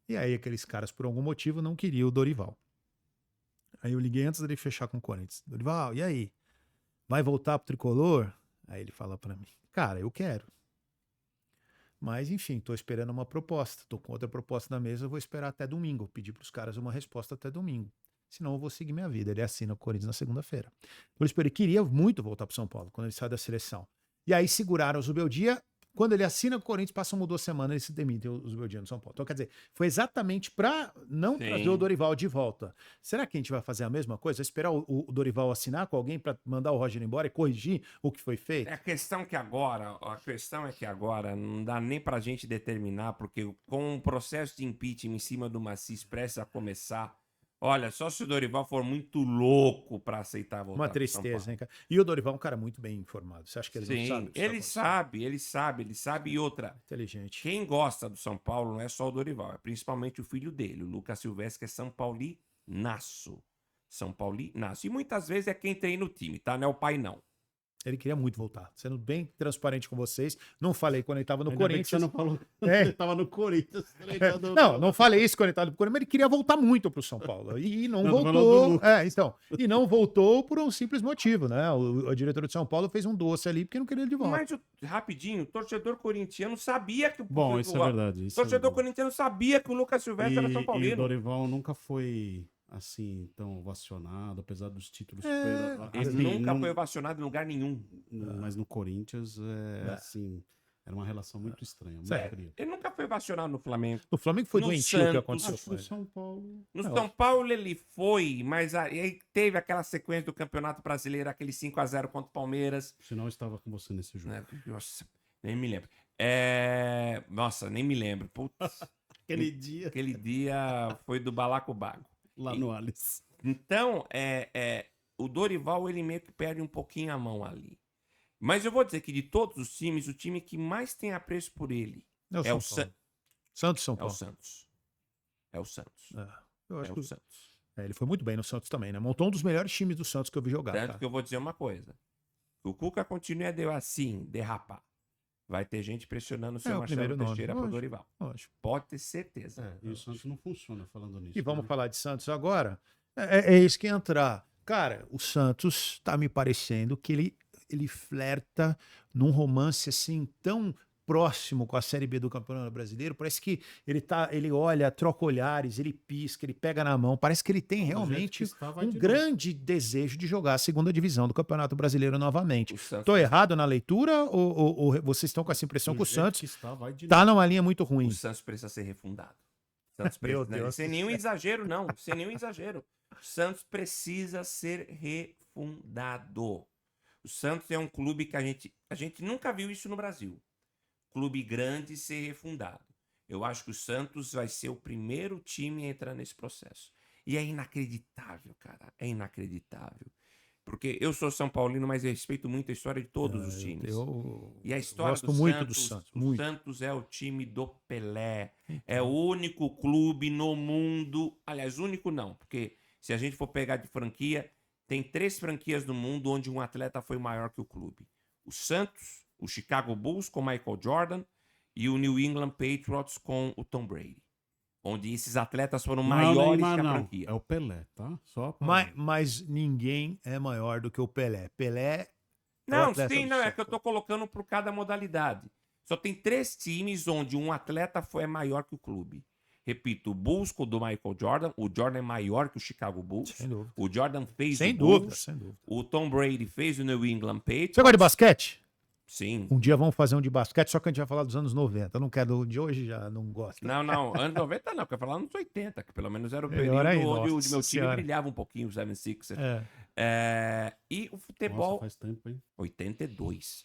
E aí aqueles caras, por algum motivo, não queriam o Dorival. Aí eu liguei antes dele fechar com o Corinthians. Dorival, e aí? Vai voltar pro Tricolor? Aí ele fala pra mim, cara, eu quero. Mas, enfim, tô esperando uma proposta. Tô com outra proposta na mesa, eu vou esperar até domingo. Pedir pros caras uma resposta até domingo. Senão eu vou seguir minha vida. Ele assina o Corinthians na segunda-feira. Por isso, ele queria muito voltar pro São Paulo, quando ele sai da seleção. E aí seguraram o Zubeldia. Quando ele assina o Corinthians, passa uma 2 semanas, ele se demite o Zubeldia no São Paulo. Então, quer dizer, foi exatamente para não Sim. trazer o Dorival de volta. Será que a gente vai fazer a mesma coisa? Esperar o Dorival assinar com alguém para mandar o Roger embora e corrigir o que foi feito? A questão é que agora não dá nem pra gente determinar, porque com o processo de impeachment em cima do Macis prestes a começar, olha, só se o Dorival for muito louco pra aceitar voltar Uma pro São tristeza, Paulo. hein, cara? E o Dorival é um cara muito bem informado. Você acha que ele não Sim, sabe? o que ele está sabe. E outra, acontecendo? Inteligente. quem gosta do São Paulo não é só o Dorival, é principalmente o filho dele, o Lucas Silvestre, que é São Paulinaço. São Paulinaço. E muitas vezes é quem treina o time, tá? Não é o pai, não. Ele queria muito voltar. Sendo bem transparente com vocês. Não falei quando ele estava no Ainda bem que você Corinthians. não falou. É. Ele tava no Corinthians. treinador Não, do- não falei isso quando ele estava no Corinthians, mas ele queria voltar muito para o São Paulo. E não Não, tô falando do voltou. Lucas. Então. E não voltou por um simples motivo, né? O diretor de São Paulo fez um doce ali porque não queria ele de volta. Mas, rapidinho, o torcedor corintiano sabia que Bom, isso é verdade. O Isso é torcedor verdade. corintiano sabia que o Lucas Silvestre era São E o Paulino. Dorival nunca foi assim tão ovacionado, apesar dos títulos. Ele assim, nunca não- foi ovacionado em lugar nenhum. Mas no Corinthians, assim, era uma relação muito estranha, muito Certo. fria. Ele nunca foi ovacionado no Flamengo. No Flamengo foi No doentio o que Santos. aconteceu Acho que com no ele. São Paulo. No É, São Paulo ele foi, mas aí teve aquela sequência do Campeonato Brasileiro, aquele 5-0 contra o Palmeiras. Senão eu estava com você nesse jogo. Né? Nossa, nem me lembro. Nossa, nem me lembro. Putz, Aquele dia aquele dia foi do balacobago. lá no Alice. Então, o Dorival, ele meio que perde um pouquinho a mão ali. Mas eu vou dizer que de todos os times, o time que mais tem apreço por ele é o São Paulo. Santos São É o Paulo. Santos. É o Santos. Eu acho É que o Santos. ele foi muito bem no Santos também, né? Montou um dos melhores times do Santos que eu vi jogar. Tanto Cara. que eu vou dizer uma coisa. O Cuca continua assim, derrapar. Vai ter gente pressionando o seu o Marcelo primeiro nome, Teixeira pro lógico. Dorival. Lógico. Pode ter certeza. E o Santos não funciona falando nisso. E vamos né? falar de Santos agora. É isso que ia entrar. Cara, o Santos tá me parecendo que ele flerta num romance assim tão próximo com a Série B do Campeonato Brasileiro. Parece que ele olha, troca olhares, ele pisca, ele pega na mão. Parece que ele tem Do jeito realmente que está, vai um de novo. grande desejo de jogar a segunda divisão do Campeonato Brasileiro novamente. O Santos, Tô errado na leitura ou vocês estão com essa impressão Do que o jeito Santos que está, vai de tá numa linha muito ruim? o Santos precisa ser refundado. O Santos Meu precisa, Deus sem do nenhum céu. exagero, não. Sem nenhum exagero. O Santos precisa ser refundado. O Santos é um clube que a gente nunca viu isso no Brasil. Clube grande ser refundado. Eu acho que o Santos vai ser o primeiro time a entrar nesse processo. E é inacreditável, cara. É inacreditável. Porque eu sou São Paulino, mas eu respeito muito a história de todos os times. Eu E a história gosto do muito Santos, do Santos. o Muito. Santos é o time do Pelé. É o único clube no mundo. Aliás, único não, porque se a gente for pegar de franquia, tem 3 franquias no mundo onde um atleta foi maior que o clube: o Santos, o Chicago Bulls com Michael Jordan e o New England Patriots com o Tom Brady. Onde esses atletas foram maiores que a franquia. É o Pelé, tá? Só pra... Mas ninguém é maior do que o Pelé. Pelé. é o Não, atleta sim, do não, é século. que eu tô colocando por cada modalidade. Só tem 3 times onde um atleta é maior que o clube. Repito, o Bulls com o do Michael Jordan. O Jordan é maior que o Chicago Bulls. Sem dúvida. O Jordan fez Sem o dúvida, Bulls. sem dúvida. O Tom Brady fez o New England Patriots. Você gosta de basquete? Sim. Um dia vamos fazer um de basquete, só que a gente vai falar dos anos 90. Eu não quero de hoje, já não gosto. Não, anos 90 não, quero falar anos 80, que pelo menos era o Melhor período ainda, onde o nossa meu time senhora. brilhava um pouquinho, os 76ers. É. E o Nossa, futebol, faz tempo, hein? 82.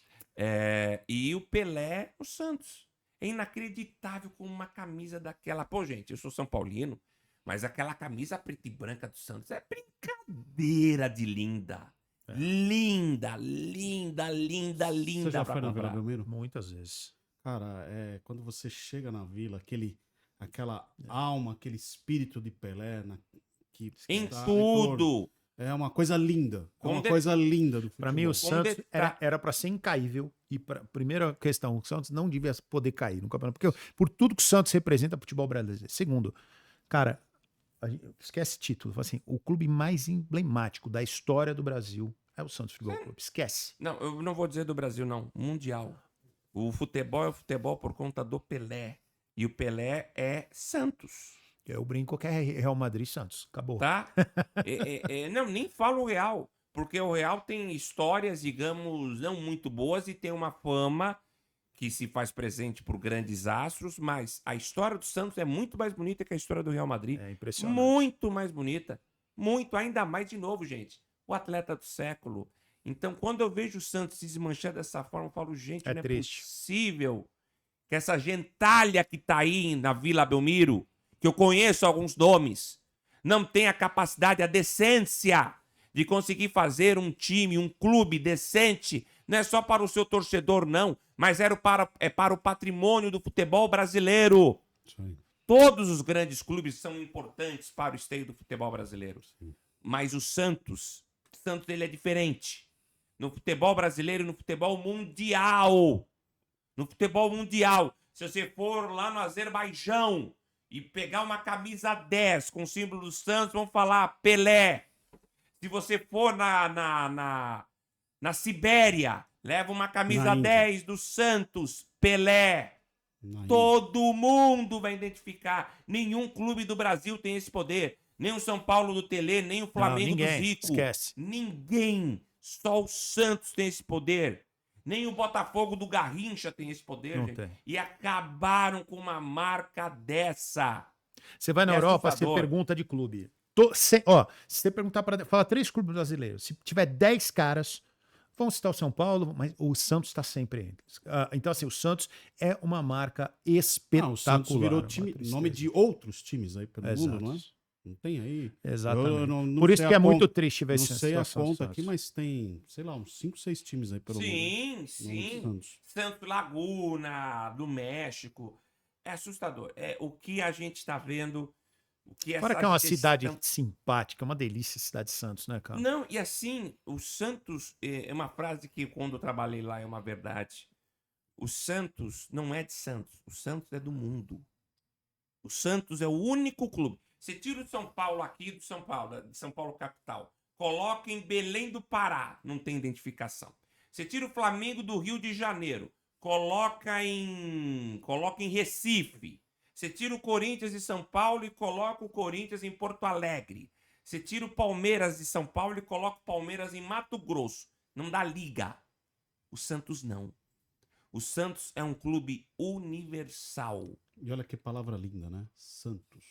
E o Pelé, o Santos. É inacreditável com uma camisa daquela. Pô, gente, eu sou São Paulino, mas aquela camisa preta e branca do Santos é brincadeira de linda. Linda, linda, linda, linda. Você já pra foi na Vila comprar. Belmiro? Muitas vezes. Cara, quando você chega na vila, aquela alma, aquele espírito de Pelé que Em tá torno. tudo. É uma coisa linda. É Com uma de- coisa linda do futebol. Para mim, o Santos detalhe. era para ser incaível. E primeira questão, o Santos não devia poder cair no campeonato. Porque por tudo que o Santos representa pro futebol brasileiro. Segundo, cara, esquece título. Assim, o clube mais emblemático da história do Brasil é o Santos Futebol Clube. Esquece. Não, eu não vou dizer do Brasil, não. Mundial. O futebol é o futebol por conta do Pelé. E o Pelé é Santos. Eu brinco que é Real Madrid e Santos. Acabou. Tá? Não, nem falo o Real. Porque o Real tem histórias, digamos, não muito boas e tem uma fama que se faz presente por grandes astros, mas a história do Santos é muito mais bonita que a história do Real Madrid. É impressionante. Muito mais bonita. Muito, ainda mais de novo, gente. O atleta do século. Então, quando eu vejo o Santos se desmanchar dessa forma, eu falo, gente, É não é triste. possível que essa gentalha que tá aí na Vila Belmiro, que eu conheço alguns nomes, não tenha a capacidade, a decência de conseguir fazer um time, um clube decente, não é só para o seu torcedor, não, mas é para o patrimônio do futebol brasileiro. Isso aí. Todos os grandes clubes são importantes para o esteio do futebol brasileiro. Mas o Santos ele é diferente. No futebol brasileiro e no futebol mundial. No futebol mundial. Se você for lá no Azerbaijão e pegar uma camisa 10 com o símbolo do Santos, vão falar Pelé. Se você for na Sibéria, leva uma camisa Na Índia. 10 do Santos, Pelé. Na Todo mundo vai identificar. Nenhum clube do Brasil tem esse poder. Nem o São Paulo do Tele, nem o Flamengo do ninguém. Zico. Esquece. Ninguém. Só o Santos tem esse poder. Nem o Botafogo do Garrincha tem esse poder, Não gente. tem. E acabaram com uma marca dessa. Você vai na É Europa, você assustador. pergunta de clube. Se você perguntar para fala 3 clubes brasileiros, se tiver 10 caras, vão citar o São Paulo, mas o Santos está sempre entre. Então, assim, o Santos é uma marca espetacular. Não, o Santos virou uma time, tristeza. nome de outros times aí pelo Exato. mundo, não é? Não tem aí. Exatamente. Eu não Por isso sei que a é muito conta- triste ver Não essa sei a situação do conta Santos. aqui, mas tem, sei lá, uns 5, 6 times aí pelo mundo. Sim, Nome sim. do Santos. Santos Laguna, do México. É assustador. É o que a gente está vendo. O que Fora essa que é uma gestão- cidade simpática, uma delícia a cidade de Santos, né, cara? Não, e assim, o Santos, é uma frase que quando eu trabalhei lá é uma verdade. O Santos não é de Santos, o Santos é do mundo. O Santos é o único clube. Você tira o São Paulo aqui de São Paulo capital, coloca em Belém do Pará, não tem identificação. Você tira o Flamengo do Rio de Janeiro, coloca em Recife. Você tira o Corinthians de São Paulo e coloca o Corinthians em Porto Alegre. Você tira o Palmeiras de São Paulo e coloca o Palmeiras em Mato Grosso. Não dá liga. O Santos não. O Santos é um clube universal. E olha que palavra linda, né? Santos.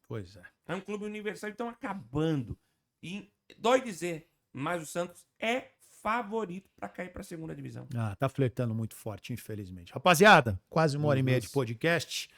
Pois é. É um clube universal, então acabando. E dói dizer, mas o Santos é favorito para cair para a segunda divisão. Tá flertando muito forte, infelizmente. Rapaziada, quase 1h30 de Nossa. podcast.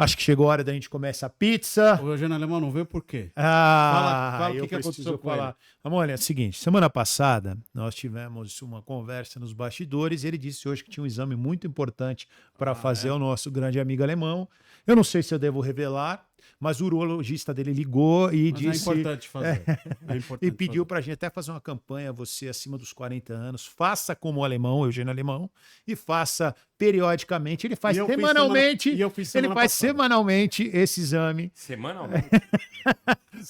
Acho que chegou a hora da gente começar a pizza. O Eugênio Alemão não veio por quê? Fala o que aconteceu com ele. Amor, é o seguinte, semana passada nós tivemos uma conversa nos bastidores e ele disse hoje que tinha um exame muito importante para fazer ao nosso grande amigo alemão. Eu não sei se eu devo revelar, mas o urologista dele ligou e Mas disse... é importante fazer. É importante E pediu fazer. pra gente até fazer uma campanha, você acima dos 40 anos, faça como o alemão, Eugênio Alemão, e faça periodicamente. Ele faz E eu fiz semanalmente, semana- e eu fiz ele semana faz passada. semanalmente esse exame. Semanalmente.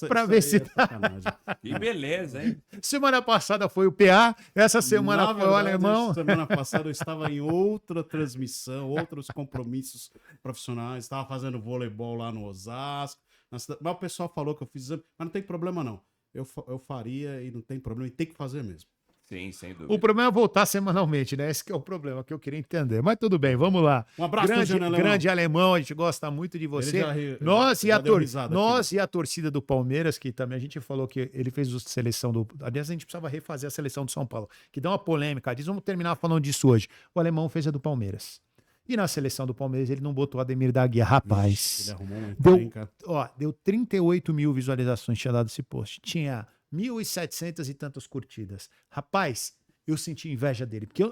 pra Isso ver aí se é tá- sacanagem. Que beleza, hein? Semana passada foi o PA, essa semana Na foi o verdade, alemão. Semana passada eu estava em outra transmissão, outros compromissos profissionais. Estava fazendo voleibol lá no Osasco. Mas o pessoal falou que eu fiz exame, mas não tem problema não. Eu faria e não tem problema, e tem que fazer mesmo. Sim, sem dúvida. O problema é voltar semanalmente, né? Esse que é o problema que eu queria entender. Mas tudo bem, vamos lá. Um abraço, grande, Eugênio Alemão. grande alemão, a gente gosta muito de você. Nós e a torcida do Palmeiras, que também a gente falou que ele fez a seleção do... Aliás, a gente precisava refazer a seleção do São Paulo, que dá uma polêmica. Diz, vamos terminar falando disso hoje. O alemão fez a do Palmeiras. E na seleção do Palmeiras ele não botou Ademir da Guia. Rapaz, Ele arrumou uma deu, encrenca. deu 38 mil visualizações, tinha dado esse post. Tinha 1.700 e tantas curtidas. Rapaz, eu senti inveja dele, porque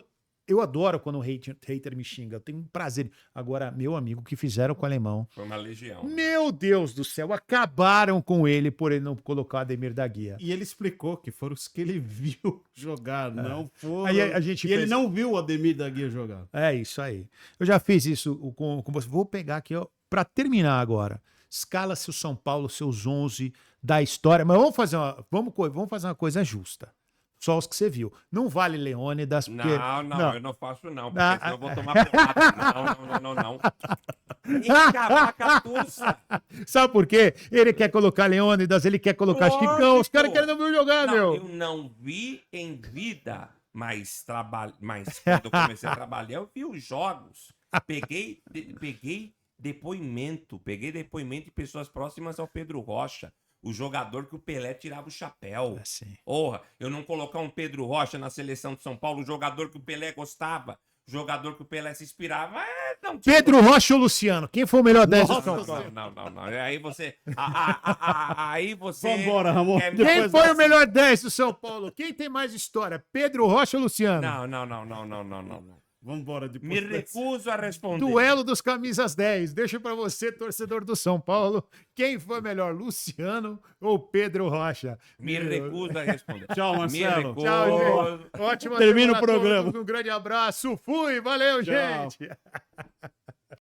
eu adoro quando o hater me xinga, eu tenho um prazer. Agora, meu amigo, o que fizeram com o alemão, Foi uma legião. meu Deus do céu, acabaram com ele por ele não colocar Ademir da Guia. E ele explicou que foram os que ele viu jogar, não foram. Aí a gente e ele fez- não viu o Ademir da Guia jogar. É isso aí. Eu já fiz isso com você. Vou pegar aqui, ó, pra terminar agora. Escala-se o São Paulo, seus 11 da história. Mas vamos fazer uma coisa justa. Só os que você viu. Não vale Leônidas, porque... Não, eu não faço não, porque Ah, senão eu vou tomar porrada. Não. Ih, cavaca tussa. Sabe por quê? Ele quer colocar Leônidas, ele quer colocar Lógico. Chicão. Os caras querem não ver jogar, Não, meu. eu não vi em vida, mas quando eu comecei a trabalhar, eu vi os jogos. Peguei depoimento de pessoas próximas ao Pedro Rocha, o jogador que o Pelé tirava o chapéu. Assim. Porra, eu não colocar um Pedro Rocha na seleção de São Paulo, o jogador que o Pelé gostava, jogador que o Pelé se inspirava, não tinha. Pedro Rocha ou Luciano? Quem foi o melhor 10 do Nossa, São Paulo? Não. Aí você. Aí você. Vambora, Ramon. quer me- Quem Depois foi dessa. o melhor 10 do São Paulo? Quem tem mais história? Pedro Rocha ou Luciano? Não. Vambora depois. Me recuso a responder. Duelo dos camisas 10. Deixa pra você, torcedor do São Paulo. Quem foi melhor, Luciano ou Pedro Rocha? Me recuso a responder. Tchau, Me Marcelo. recuso. Tchau, gente. Ótima Termina semana o programa. a todos. Um grande abraço. Fui. Valeu, Tchau. gente.